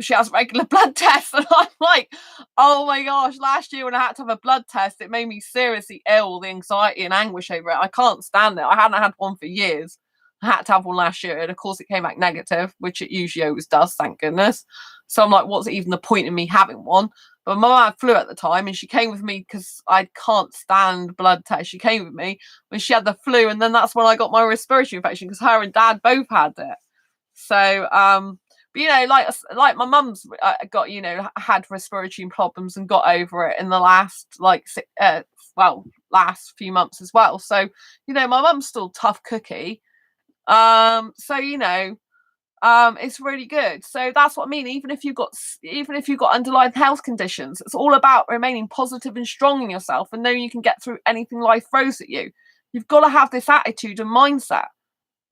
She has regular blood tests. And I'm like, oh my gosh, last year when I had to have a blood test, it made me seriously ill, the anxiety and anguish over it. I can't stand it. I hadn't had one for years. I had to have one last year. And of course it came back negative, which it usually always does, thank goodness. So I'm like, what's even the point in me having one? But my mum had flu at the time and she came with me because I can't stand blood tests. She came with me when she had the flu, and then that's when I got my respiratory infection because her and dad both had it. So, but like my mum's got, had respiratory problems and got over it in the last last few months as well. So, my mum's still a tough cookie. So, it's really good. So that's what I mean. Even if you've got underlying health conditions, it's all about remaining positive and strong in yourself and knowing you can get through anything life throws at you. You've got to have this attitude and mindset.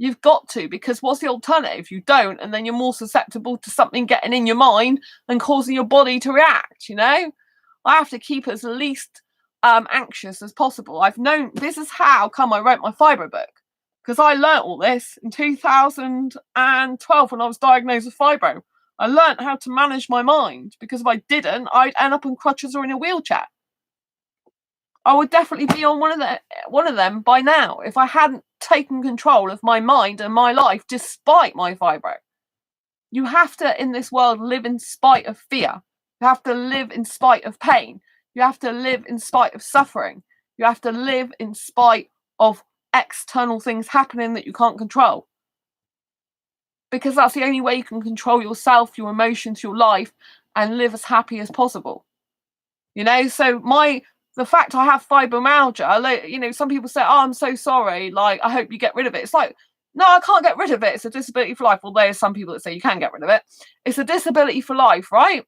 You've got to, because what's the alternative? You don't, and then you're more susceptible to something getting in your mind and causing your body to react. I have to keep as least anxious as possible. I've known this is how come I wrote my fibro book. Because I learnt all this in 2012 when I was diagnosed with fibro. I learnt how to manage my mind, because if I didn't, I'd end up on crutches or in a wheelchair. I would definitely be on one of them by now if I hadn't taken control of my mind and my life despite my fibro. You have to, in this world, live in spite of fear. You have to live in spite of pain. You have to live in spite of suffering. You have to live in spite of external things happening that you can't control, because that's the only way you can control yourself, your emotions, your life, and live as happy as possible. So the fact I have fibromyalgia, some people say, oh, I'm so sorry, like I hope you get rid of it. It's like, no, I can't get rid of it. It's a disability for life. Well, there's some people that say you can get rid of it. It's a disability for life, right?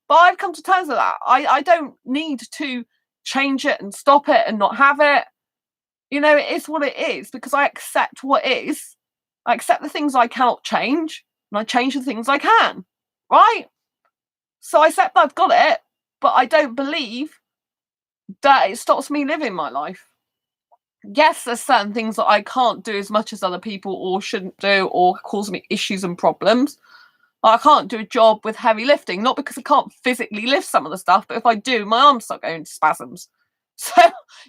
But I've come to terms with that. I don't need to change it and stop it and not have it. It is what it is, because I accept what is. I accept the things I cannot change, and I change the things I can, right? So I accept that I've got it, but I don't believe that it stops me living my life. Yes, there's certain things that I can't do as much as other people, or shouldn't do, or cause me issues and problems. I can't do a job with heavy lifting, not because I can't physically lift some of the stuff, but if I do, my arms start going into spasms. So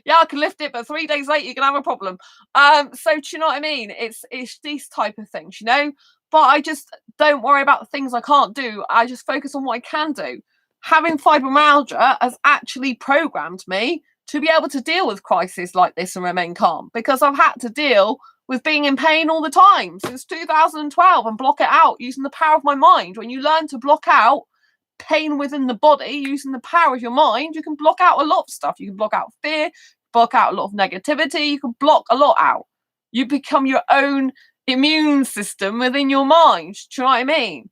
yeah, I can lift it, but 3 days later you're gonna have a problem. So do you know what I mean? It's these type of things, But I just don't worry about the things I can't do. I just focus on what I can do. Having fibromyalgia has actually programmed me to be able to deal with crises like this and remain calm, because I've had to deal with being in pain all the time since 2012 and block it out using the power of my mind. When you learn to block out pain within the body using the power of your mind, you can block out a lot of stuff. You can block out fear, block out a lot of negativity. You can block a lot out. You become your own immune system within your mind. Do you know what I mean?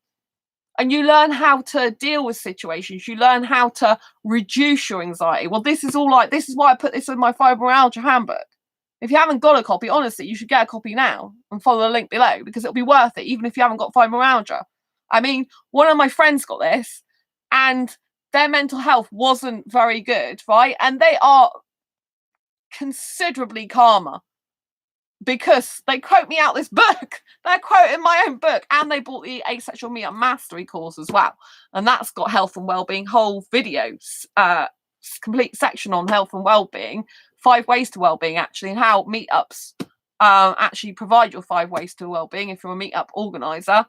And you learn how to deal with situations. You learn how to reduce your anxiety. Well, this is why I put this in my fibromyalgia handbook. If you haven't got a copy, honestly, you should get a copy now and follow the link below, because it'll be worth it, even if you haven't got fibromyalgia. I mean, one of my friends got this, and their mental health wasn't very good, right? And they are considerably calmer because they quote me out this book. They're quoting my own book, and they bought the Asexual Meetup Mastery course as well. And that's got health and wellbeing, whole videos, complete section on health and wellbeing, 5 ways to wellbeing actually, and how meetups actually provide your 5 ways to wellbeing if you're a meetup organizer.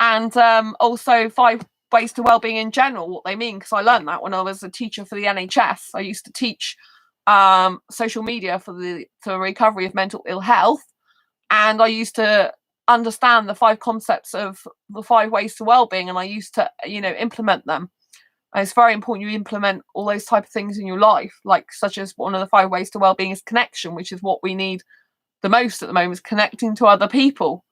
And also 5 ways to wellbeing in general, what they mean, because I learned that when I was a teacher for the NHS. I used to teach social media for the recovery of mental ill health, And I used to understand the 5 concepts of the 5 ways to well-being, and I used to, implement them. And it's very important you implement all those type of things in your life, like such as one of the 5 ways to well-being is connection, which is what we need the most at the moment, is connecting to other people.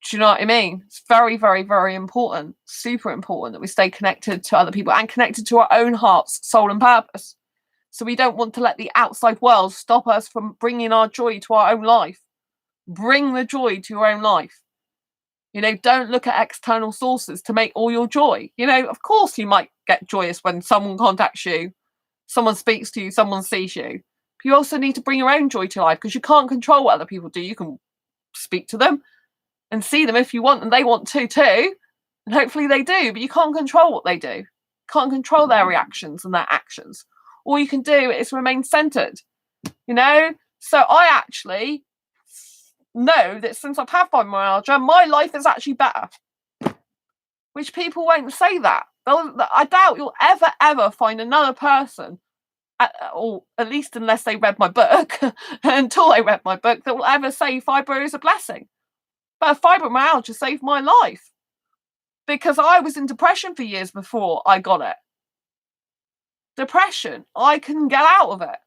Do you know what I mean? It's very, very, very important, super important that we stay connected to other people and connected to our own hearts, soul and purpose. So we don't want to let the outside world stop us from bringing our joy to our own life. Bring the joy to your own life. Don't look at external sources to make all your joy. Of course you might get joyous when someone contacts you, someone speaks to you, someone sees you. But you also need to bring your own joy to life, because you can't control what other people do. You can speak to them and see them if you want, and they want to too. And hopefully they do, but you can't control what they do. Can't control their reactions and their actions. All you can do is remain centered, So I actually know that since I've had fibromyalgia, my life is actually better. Which people won't say that. I doubt you'll ever find another person, or at least unless they read my book, until they read my book, that will ever say fibro is a blessing. But fibromyalgia saved my life, because I was in depression for years before I got it. Depression, I couldn't get out of it.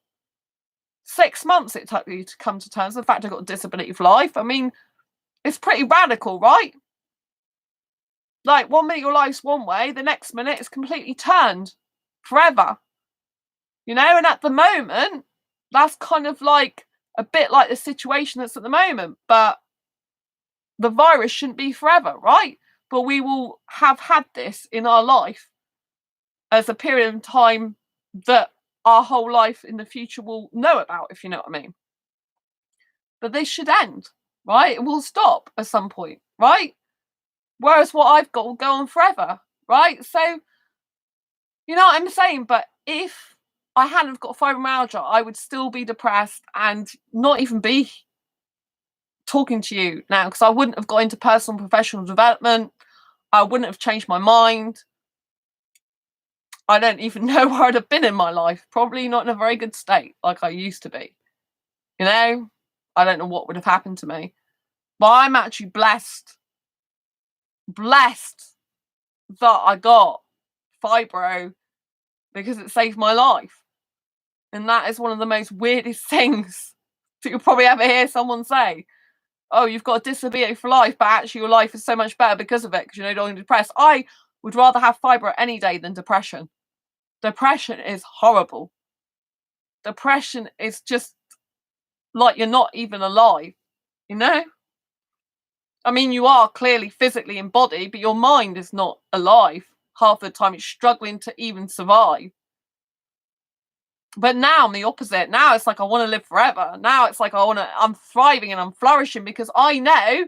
6 months it took me to come to terms with the fact I got a disability for life. I mean, it's pretty radical, right? Like, 1 minute your life's one way, the next minute it's completely turned forever. And at the moment, that's kind of like a bit like the situation that's at the moment. But the virus shouldn't be forever, right? But we will have had this in our life as a period of time that our whole life in the future will know about, if you know what I mean. But this should end, right? It will stop at some point, right? Whereas what I've got will go on forever, right? So, you know what I'm saying? But if I hadn't got fibromyalgia, I would still be depressed and not even be talking to you now, because I wouldn't have got into personal and professional development. I wouldn't have changed my mind. I don't even know where I'd have been in my life. Probably not in a very good state like I used to be. I don't know what would have happened to me. But I'm actually blessed that I got fibro, because it saved my life. And that is one of the most weirdest things that you'll probably ever hear someone say. Oh, you've got a disability for life, but actually your life is so much better because of it, because you're no longer depressed. I would rather have fibro any day than depression. Depression is horrible. Depression is just like you're not even alive, I mean, you are clearly physically in body, but your mind is not alive. Half the time it's struggling to even survive. But now I'm the opposite. Now it's like I want to live forever. Now it's like I'm thriving and I'm flourishing, because I know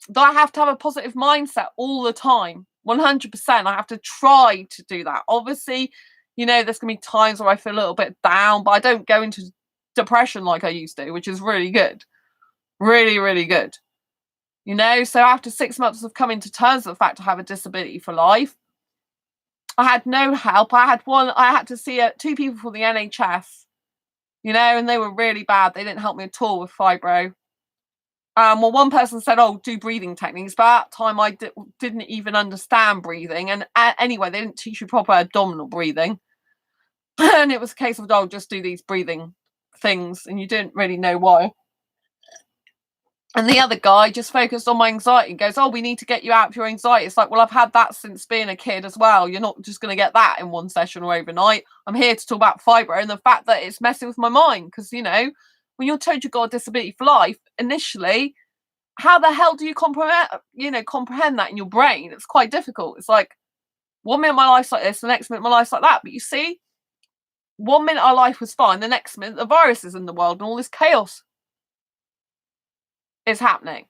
that I have to have a positive mindset all the time. 100%. I have to try to do that. Obviously, there's going to be times where I feel a little bit down, but I don't go into depression like I used to, which is really good. Really, really good. So after 6 months of coming to terms with the fact I have a disability for life, I had no help. I had to see 2 people from the NHS, and they were really bad. They didn't help me at all with fibro. Well, one person said, oh, do breathing techniques. But at that time, I didn't even understand breathing. And anyway, they didn't teach you proper abdominal breathing. And it was a case of, oh, just do these breathing things. And you didn't really know why. And the other guy just focused on my anxiety and goes, oh, we need to get you out of your anxiety. It's like, well, I've had that since being a kid as well. You're not just going to get that in one session or overnight. I'm here to talk about fibro and the fact that it's messing with my mind. Because, when you're told you've got a disability for life, initially, how the hell do you comprehend that in your brain? It's quite difficult. It's like, 1 minute my life's like this, the next minute my life's like that. But you see, 1 minute our life was fine, the next minute the virus is in the world and all this chaos is happening.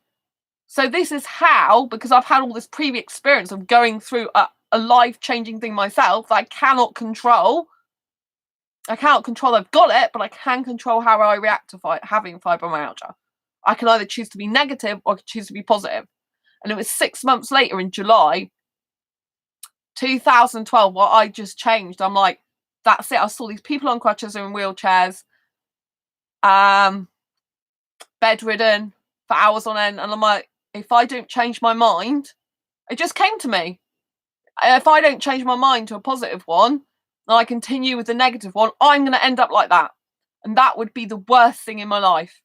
So this is how, because I've had all this previous experience of going through a life-changing thing myself that I cannot control. I cannot control I've got it, but I can control how I react to having fibromyalgia. I can either choose to be negative or I can choose to be positive. And it was 6 months later in July 2012 where I just changed. I'm like, that's it. I saw these people on crutches or in wheelchairs, bedridden, for hours on end, and I'm like, if I don't change my mind, it just came to me. If I don't change my mind to a positive one, and I continue with the negative one, I'm going to end up like that. And that would be the worst thing in my life.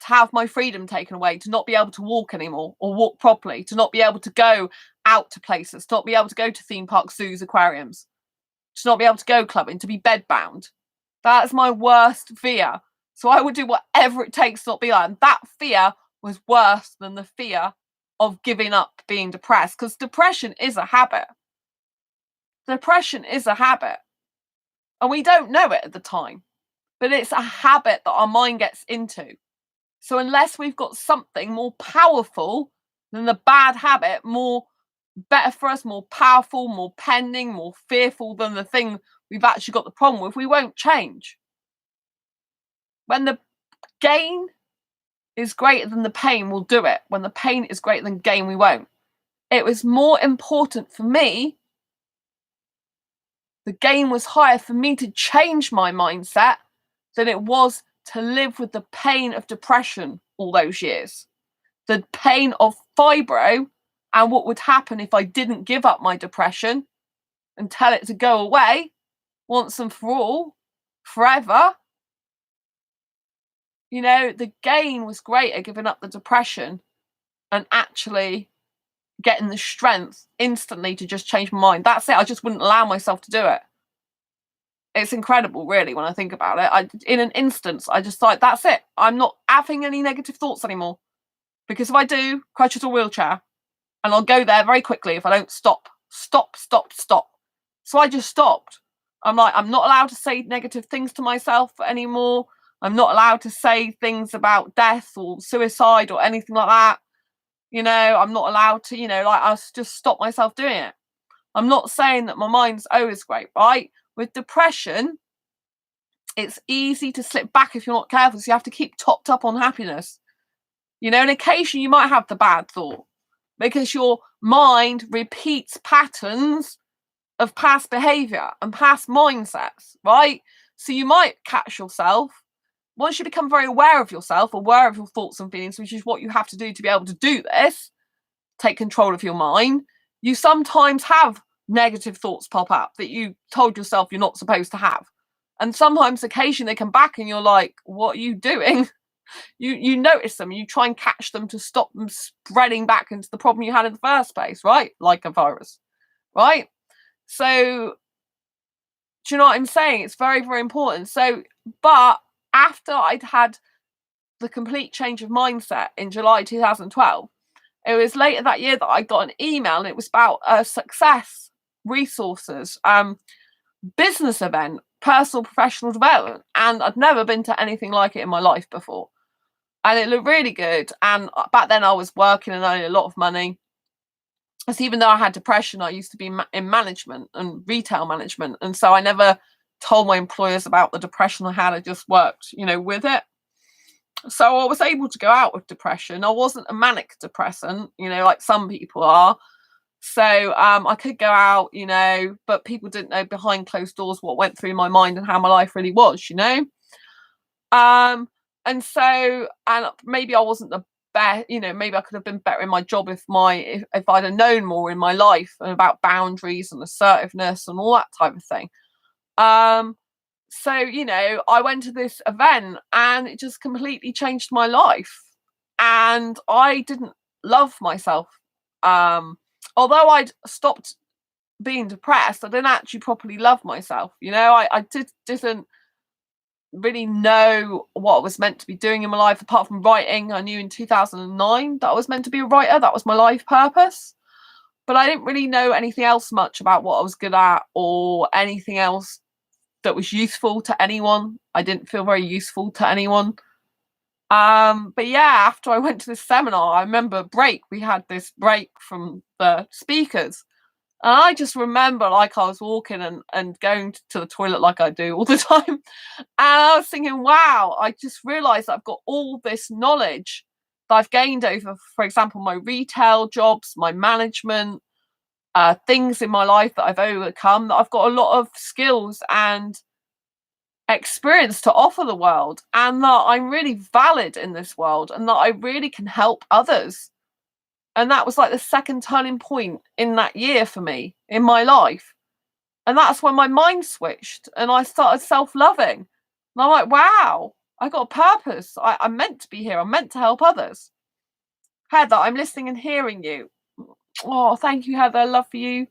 To have my freedom taken away, to not be able to walk anymore or walk properly, to not be able to go out to places, to not be able to go to theme parks, zoos, aquariums, to not be able to go clubbing, to be bedbound. That is my worst fear. So I would do whatever it takes to not be like that. And that fear was worse than the fear of giving up being depressed, because depression is a habit. Depression is a habit. And we don't know it at the time, but it's a habit that our mind gets into. So unless we've got something more powerful than the bad habit, more better for us, more powerful, more pending, more fearful than the thing we've actually got the problem with, we won't change. When the gain is greater than the pain, we'll do it. When the pain is greater than gain, we won't. It was more important for me, the gain was higher for me to change my mindset than it was to live with the pain of depression all those years. The pain of fibro and what would happen if I didn't give up my depression and tell it to go away once and for all, forever. You know, the gain was greater giving up the depression and actually getting the strength instantly to just change my mind. That's it. I just wouldn't allow myself to do it. It's incredible, really, when I think about it. In an instance, I just thought, that's it. I'm not having any negative thoughts anymore. Because if I do, crutches or wheelchair, and I'll go there very quickly if I don't stop. So I just stopped. I'm like, I'm not allowed to say negative things to myself anymore. I'm not allowed to say things about death or suicide or anything like that. You know, I'm not allowed to, I just stop myself doing it. I'm not saying that my mind's always great, right? With depression, it's easy to slip back if you're not careful. So you have to keep topped up on happiness. You know, and occasionally you might have the bad thought because your mind repeats patterns of past behavior and past mindsets, right? So you might catch yourself. Once you become very aware of yourself, aware of your thoughts and feelings, which is what you have to do to be able to do this, take control of your mind, you sometimes have negative thoughts pop up that you told yourself you're not supposed to have. And sometimes occasionally they come back and you're like, what are you doing? You notice them, you try and catch them to stop them spreading back into the problem you had in the first place, right? Like a virus, right? So, do you know what I'm saying? It's very, very important. So, but after I'd had the complete change of mindset in July 2012, it was later that year that I got an email, and it was about a success resources business event, personal professional development, and I'd never been to anything like it in my life before, and it looked really good. And back then I was working and earning a lot of money. So even though I had depression, I used to be in management and retail management, and so I never told my employers about the depression I had. I just worked, with it. So I was able to go out with depression. I wasn't a manic depressant, like some people are. So I could go out, but people didn't know behind closed doors what went through my mind and how my life really was, and so, and maybe I wasn't the best, maybe I could have been better in my job if I'd have known more in my life about boundaries and assertiveness and all that type of thing. So, I went to this event and it just completely changed my life. And I didn't love myself. Although I'd stopped being depressed, I didn't actually properly love myself. I didn't really know what I was meant to be doing in my life apart from writing. I knew in 2009 that I was meant to be a writer. That was my life purpose. But I didn't really know anything else much about what I was good at or anything else that was useful to anyone. I didn't feel very useful to anyone. But yeah, after I went to this seminar, I remember we had this break from the speakers. And I just remember like I was walking and going to the toilet like I do all the time. And I was thinking, wow, I just realized I've got all this knowledge that I've gained over, for example, my retail jobs, my management, things in my life that I've overcome, that I've got a lot of skills and experience to offer the world, and that I'm really valid in this world, and that I really can help others. And that was like the second turning point in that year for me in my life. And that's when my mind switched and I started self-loving. And I'm like, wow, I got a purpose. I'm meant to be here. I'm meant to help others. Heather, I'm listening and hearing you. Oh, thank you, Heather. Love for you.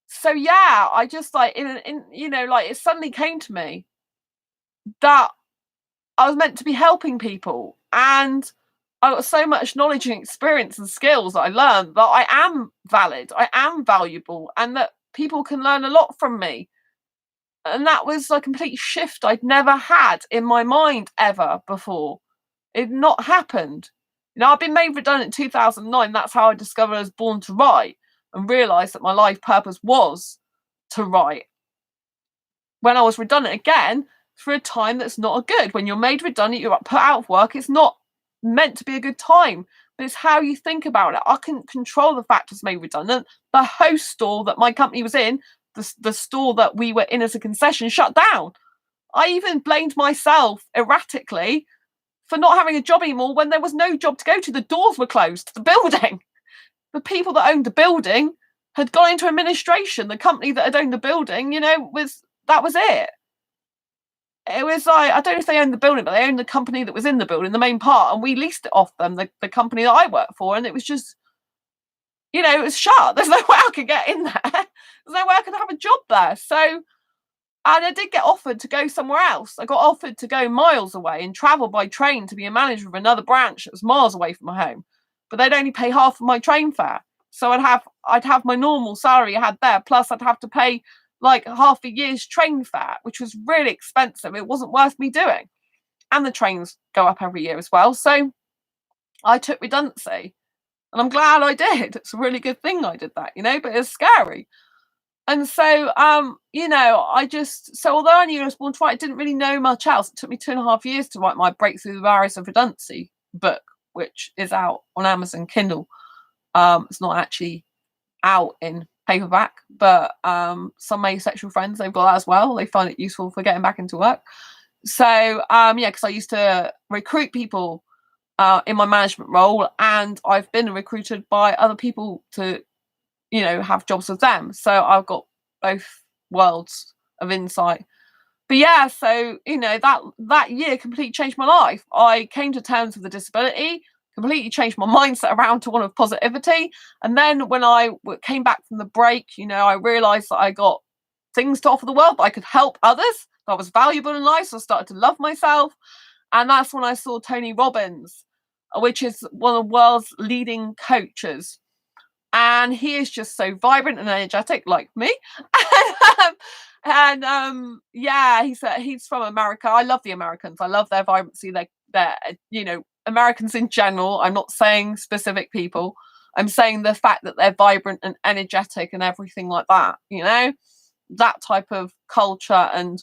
So yeah, I just like like it suddenly came to me that I was meant to be helping people, and I got so much knowledge and experience and skills that I learned that I am valid, I am valuable, and that people can learn a lot from me. And that was a complete shift I'd never had in my mind ever before. It had not happened. I've been made redundant in 2009. That's how I discovered I was born to write and realised that my life purpose was to write. When I was redundant again, for a time that's not a good. When you're made redundant, you're put out of work, it's not meant to be a good time. But it's how you think about it. I couldn't control the fact I was made redundant. The host store that my company was in, the store that we were in as a concession, shut down. I even blamed myself erratically for not having a job anymore when there was no job to go to. The doors were closed to the building. The people that owned the building had gone into administration. The company that had owned the building, that was it. It was like, I don't know if they owned the building, but they owned the company that was in the building, the main part, and we leased it off them, the company that I worked for, and it was just, it was shut. There's no way I could get in there. There's no way I could have a job there. So, and I did get offered to go somewhere else. I got offered to go miles away and travel by train to be a manager of another branch that was miles away from my home, but they'd only pay half of my train fare. So I'd have my normal salary I had there, plus I'd have to pay like half a year's train fare, which was really expensive. It wasn't worth me doing. And the trains go up every year as well. So I took redundancy, and I'm glad I did. It's a really good thing I did that, but it's scary. And so, although I knew I was born to write, I didn't really know much else. It took me 2.5 years to write my Breakthrough the Barriers of Redundancy book, which is out on Amazon Kindle. It's not actually out in paperback, but some asexual friends, they've got that as well. They find it useful for getting back into work. So because I used to recruit people in my management role, and I've been recruited by other people to have jobs with them, so I've got both worlds of insight. But yeah, so that year completely changed my life. I came to terms with the disability, completely changed my mindset around to one of positivity. And then when I came back from the break, I realized that I got things to offer the world, that I could help others, that I was valuable in life. So I started to love myself. And that's when I saw Tony Robbins, which is one of the world's leading coaches. And he is just so vibrant and energetic, like me. He's from America. I love the Americans. I love their vibrancy. They're Americans in general. I'm not saying specific people. I'm saying the fact that they're vibrant and energetic and everything like that, that type of culture, and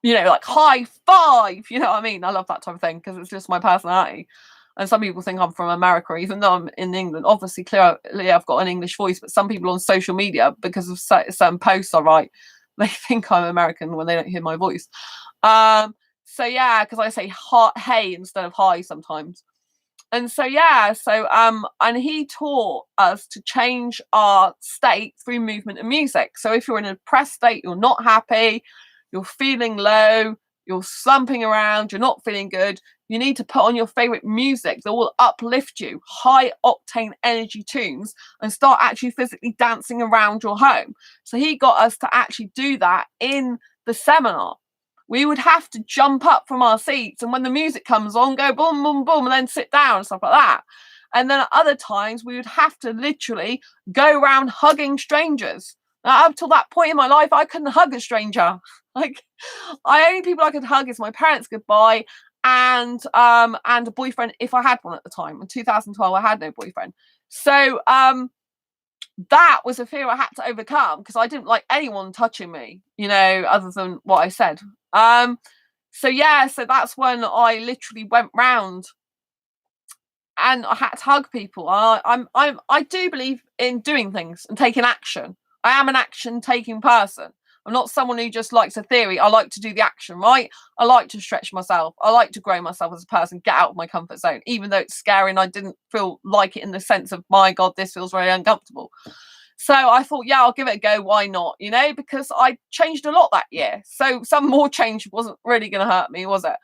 like high five, you know what I mean? I love that type of thing because it's just my personality. And some people think I'm from America, even though I'm in England. Obviously, clearly I've got an English voice, but some people on social media, because of certain posts I write, they think I'm American when they don't hear my voice. Because I say hey instead of hi sometimes. And and he taught us to change our state through movement and music. So if you're in a depressed state, you're not happy, you're feeling low, you're slumping around, you're not feeling good, you need to put on your favorite music that will uplift you, high octane energy tunes, and start actually physically dancing around your home. So he got us to actually do that in the seminar. We would have to jump up from our seats, and when the music comes on, go boom, boom, boom, and then sit down and stuff like that. And then at other times, we would have to literally go around hugging strangers. Now, up till that point in my life, I couldn't hug a stranger. Like, only people I could hug is my parents goodbye and a boyfriend if I had one at the time. In 2012, I had no boyfriend. So that was a fear I had to overcome because I didn't like anyone touching me, other than what I said. So that's when I literally went round and I had to hug people. I do believe in doing things and taking action. I am an action taking person. I'm not someone who just likes a theory. I like to do the action, right? I like to stretch myself. I like to grow myself as a person, get out of my comfort zone, even though it's scary and I didn't feel like it in the sense of, my God, this feels very uncomfortable. So I thought, yeah, I'll give it a go. Why not? You know, because I changed a lot that year. So some more change wasn't really going to hurt me, was it?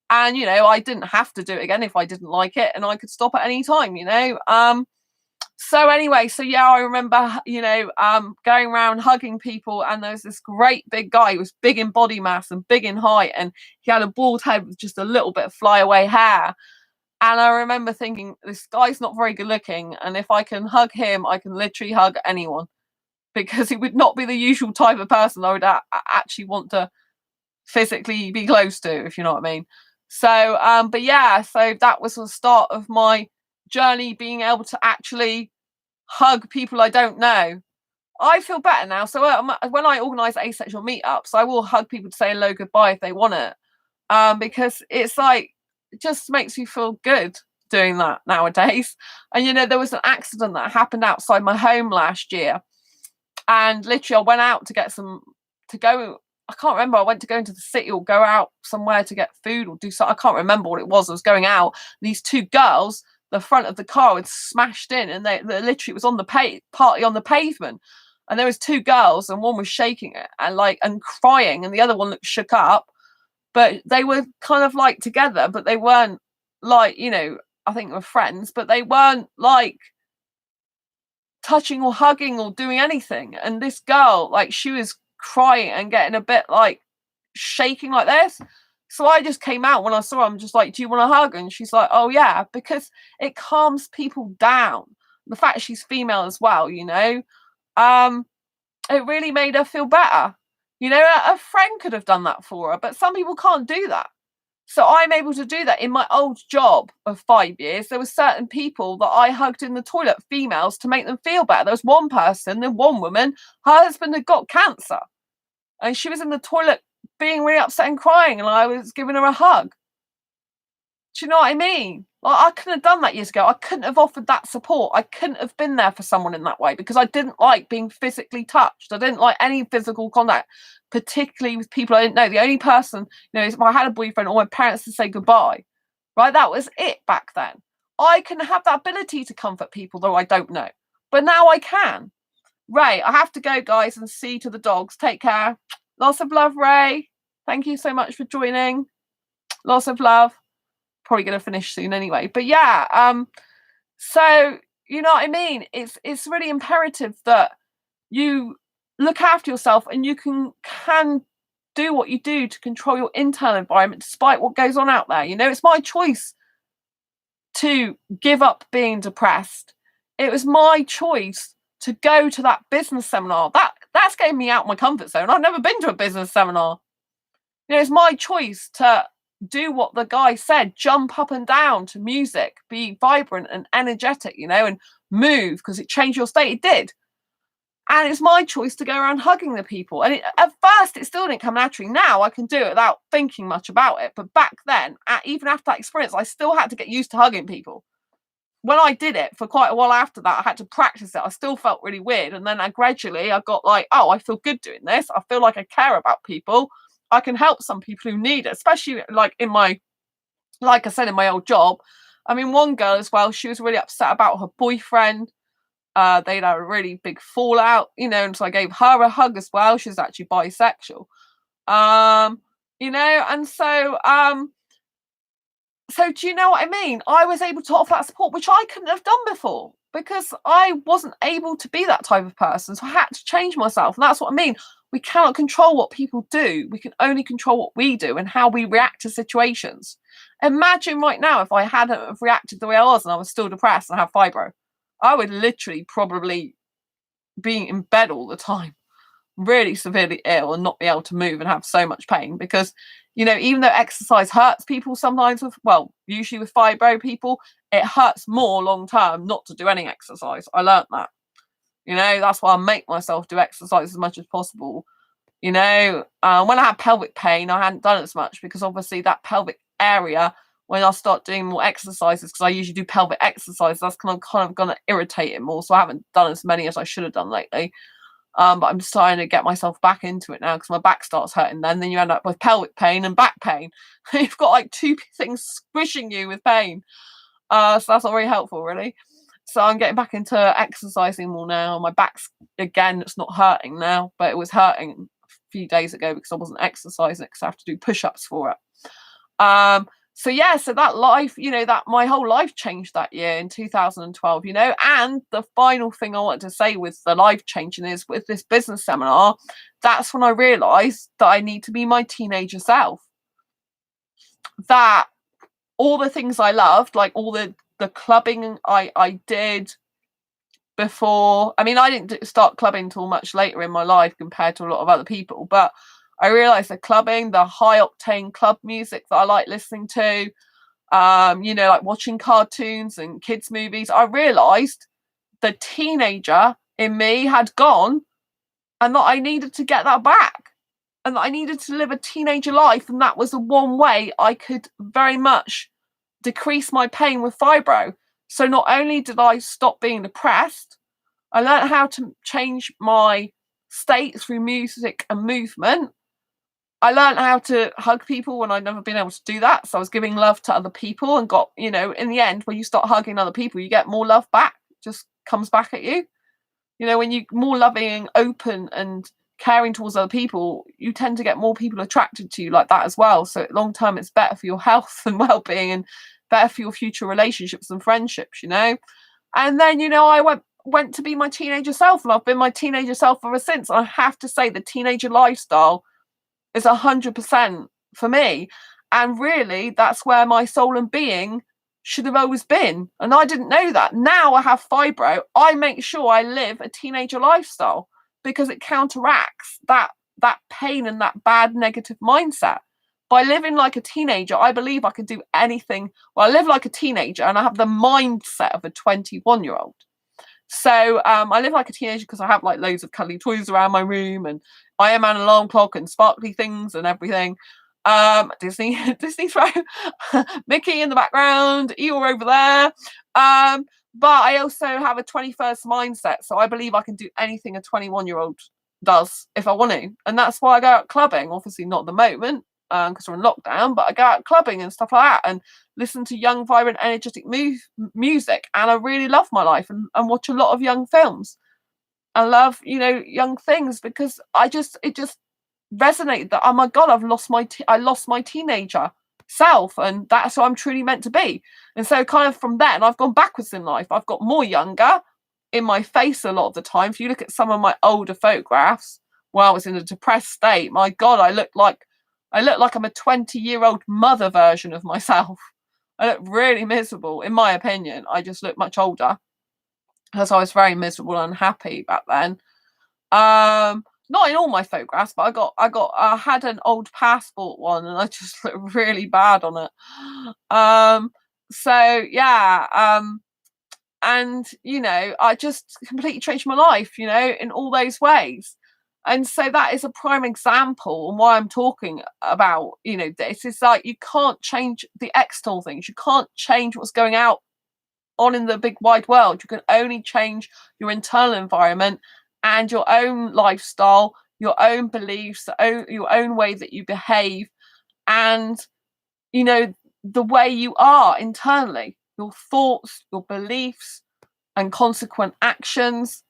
And, you know, I didn't have to do it again if I didn't like it, and I could stop at any time, you know. So anyway, so yeah, I remember, you know, going around hugging people, and there was this great big guy who was big in body mass and big in height, and he had a bald head with just a little bit of flyaway hair. And I remember thinking, this guy's not very good looking, and if I can hug him, I can literally hug anyone, because he would not be the usual type of person I would actually want to physically be close to, if you know what I mean. So, but yeah, so that was the start of my journey, being able to actually hug people I don't know. I feel better now. So when I organise asexual meetups, I will hug people to say hello, goodbye if they want it, because it's like, it just makes you feel good doing that nowadays. And you know, there was an accident that happened outside my home last year, and literally I went out to get I can't remember. I went to go into the city or go out somewhere to get food or do something. I can't remember what it was. I was going out. These two girls, the front of the car had smashed in, and they literally, it was on the partly on the pavement. And there was two girls, and one was shaking it and crying, and the other one looked shook up. But they were kind of like together, but they weren't like, you know, I think they were friends, but they weren't like touching or hugging or doing anything. And this girl, like, she was crying and getting a bit like shaking like this. So I just came out when I saw her. I'm just like, do you want a hug? And she's like, oh yeah, because it calms people down. The fact she's female as well, you know, it really made her feel better. You know, a friend could have done that for her, but some people can't do that. So I'm able to do that. In my old job of 5 years, there were certain people that I hugged in the toilet, females, to make them feel better. There was one person, the one woman, her husband had got cancer, and she was in the toilet being really upset and crying, and I was giving her a hug. Do you know what I mean? Like, I couldn't have done that years ago. I couldn't have offered that support. I couldn't have been there for someone in that way, because I didn't like being physically touched. I didn't like any physical contact, particularly with people I didn't know. The only person, you know, if I had a boyfriend or my parents to say goodbye, right? That was it back then. I can have that ability to comfort people, though I don't know. But now I can. Ray, I have to go, guys, and see to the dogs. Take care. Lots of love, Ray. Thank you so much for joining. Lots of love. Probably going to finish soon anyway. But yeah, so you know what I mean? It's really imperative that you look after yourself, and you can do what you do to control your internal environment despite what goes on out there. You know, it's my choice to give up being depressed. It was my choice to go to that business seminar. That's getting me out of my comfort zone. I've never been to a business seminar. You know, it's my choice to do what the guy said, jump up and down to music, be vibrant and energetic, you know, and move, because it changed your state. It did. And it's my choice to go around hugging the people. And at first, it still didn't come naturally. Now I can do it without thinking much about it. But back then, even after that experience, I still had to get used to hugging people. When I did it for quite a while after that, I had to practice it. I still felt really weird. And then I got like, oh, I feel good doing this. I feel like I care about people. I can help some people who need it, especially like like I said, in my old job. I mean, one girl as well, she was really upset about her boyfriend. They'd had a really big fallout, you know, and so I gave her a hug as well. She's actually bisexual. You know, and so do you know what I mean? I was able to offer that support, which I couldn't have done before, because I wasn't able to be that type of person. So I had to change myself. And that's what I mean. We cannot control what people do. We can only control what we do and how we react to situations. Imagine right now if I hadn't have reacted the way I was and I was still depressed and have fibro. I would literally probably be in bed all the time, really severely ill, and not be able to move and have so much pain. Because, you know, even though exercise hurts people sometimes usually with fibro people, it hurts more long term not to do any exercise. I learned that. You know, that's why I make myself do exercise as much as possible. You know, when I had pelvic pain, I hadn't done it as much, because obviously that pelvic area, when I start doing more exercises, because I usually do pelvic exercises, that's kind of going to irritate it more. So I haven't done as many as I should have done lately. But I'm starting to get myself back into it now because my back starts hurting. Then you end up with pelvic pain and back pain. You've got like two things squishing you with pain. So that's not very helpful, really. So I'm getting back into exercising more now. My back's, again, it's not hurting now, but it was hurting a few days ago because I wasn't exercising because I have to do push-ups for it. So yeah, so that life, that my whole life changed that year in 2012, and the final thing I want to say with the life changing is with this business seminar, that's when I realized that I need to be my teenager self. That all the things I loved, like all the clubbing I did before. I mean, I didn't start clubbing until much later in my life compared to a lot of other people, but I realized the clubbing, the high octane club music that I like listening to, like watching cartoons and kids movies, I realized the teenager in me had gone and that I needed to get that back and that I needed to live a teenager life. And that was the one way I could very much decrease my pain with fibro. So not only did I stop being depressed, I learned how to change my state through music and movement. I learned how to hug people when I'd never been able to do that. So I was giving love to other people and got, in the end, when you start hugging other people, you get more love back. It just comes back at you. When you're more loving and open and caring towards other people, you tend to get more people attracted to you like that as well. So long term, it's better for your health and well-being and better for your future relationships and friendships, And then, I went to be my teenager self, and I've been my teenager self ever since. And I have to say the teenager lifestyle is 100% for me. And really, that's where my soul and being should have always been. And I didn't know that. Now I have fibro. I make sure I live a teenager lifestyle because it counteracts that pain and that bad negative mindset. By living like a teenager, I believe I can do anything. Well, I live like a teenager and I have the mindset of a 21-year-old. So I live like a teenager because I have like loads of cuddly toys around my room, and I am an alarm clock and sparkly things and everything. Disney throw, Mickey in the background, Eeyore over there. But I also have a 21st mindset, so I believe I can do anything a 21-year-old does if I want to, and that's why I go out clubbing. Obviously not at the moment because we're in lockdown, but I go out clubbing and stuff like that and listen to young, vibrant, energetic music, and I really love my life and watch a lot of young films. I love, young things because it just resonated that, oh my God, I lost my teenager self, and that's who I'm truly meant to be. And so kind of from then, I've gone backwards in life. I've got more younger in my face a lot of the time. If you look at some of my older photographs where I was in a depressed state, my God, I look like I'm a 20-year-old mother version of myself. I look really miserable, in my opinion. I just look much older because I was very miserable and unhappy back then. Not in all my photographs, but I had an old passport one and I just looked really bad on it. So yeah, and I just completely changed my life, in all those ways. And so that is a prime example, and why I'm talking about, this is like, you can't change the external things. You can't change what's going out on in the big wide world. You can only change your internal environment and your own lifestyle, your own beliefs, your own way that you behave, and, the way you are internally, your thoughts, your beliefs, and consequent actions.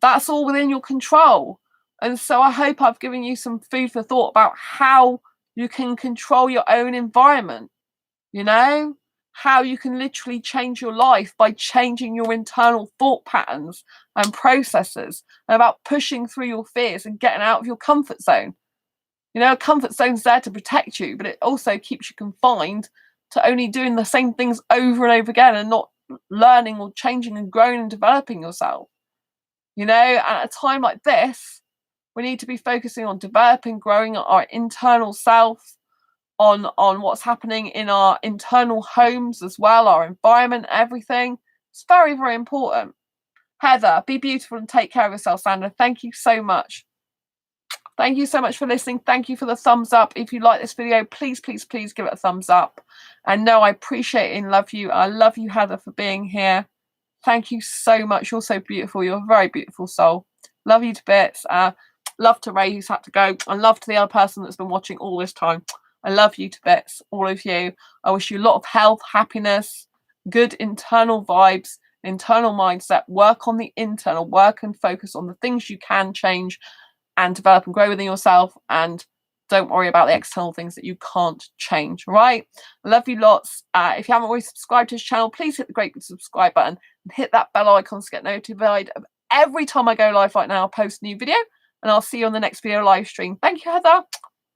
That's all within your control. And so I hope I've given you some food for thought about how you can control your own environment, how you can literally change your life by changing your internal thought patterns and processes, and about pushing through your fears and getting out of your comfort zone. A comfort zone's there to protect you, but it also keeps you confined to only doing the same things over and over again and not learning or changing and growing and developing yourself. At a time like this, we need to be focusing on developing, growing our internal self, on what's happening in our internal homes as well, our environment, everything. It's very, very important. Heather, be beautiful and take care of yourself, Sandra. Thank you so much. Thank you so much for listening. Thank you for the thumbs up. If you like this video, please, please, please give it a thumbs up. And no, I appreciate and love you. I love you, Heather, for being here. Thank you so much. You're so beautiful. You're a very beautiful soul. Love you to bits. Love to Ray, who's had to go, and love to the other person that's been watching all this time. I love you to bits, all of you. I wish you a lot of health, happiness, good internal vibes, internal mindset. Work on the internal, work and focus on the things you can change and develop and grow within yourself, and don't worry about the external things that you can't change, right? Love you lots. If you haven't already subscribed to this channel, please hit the great big subscribe button and hit that bell icon to get notified of every time I go live. Right now, I'll post a new video, and I'll see you on the next video live stream. Thank you, Heather.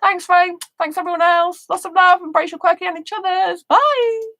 Thanks, Ray. Thanks, everyone else. Lots of love. Embrace your quirky and each other's. Bye.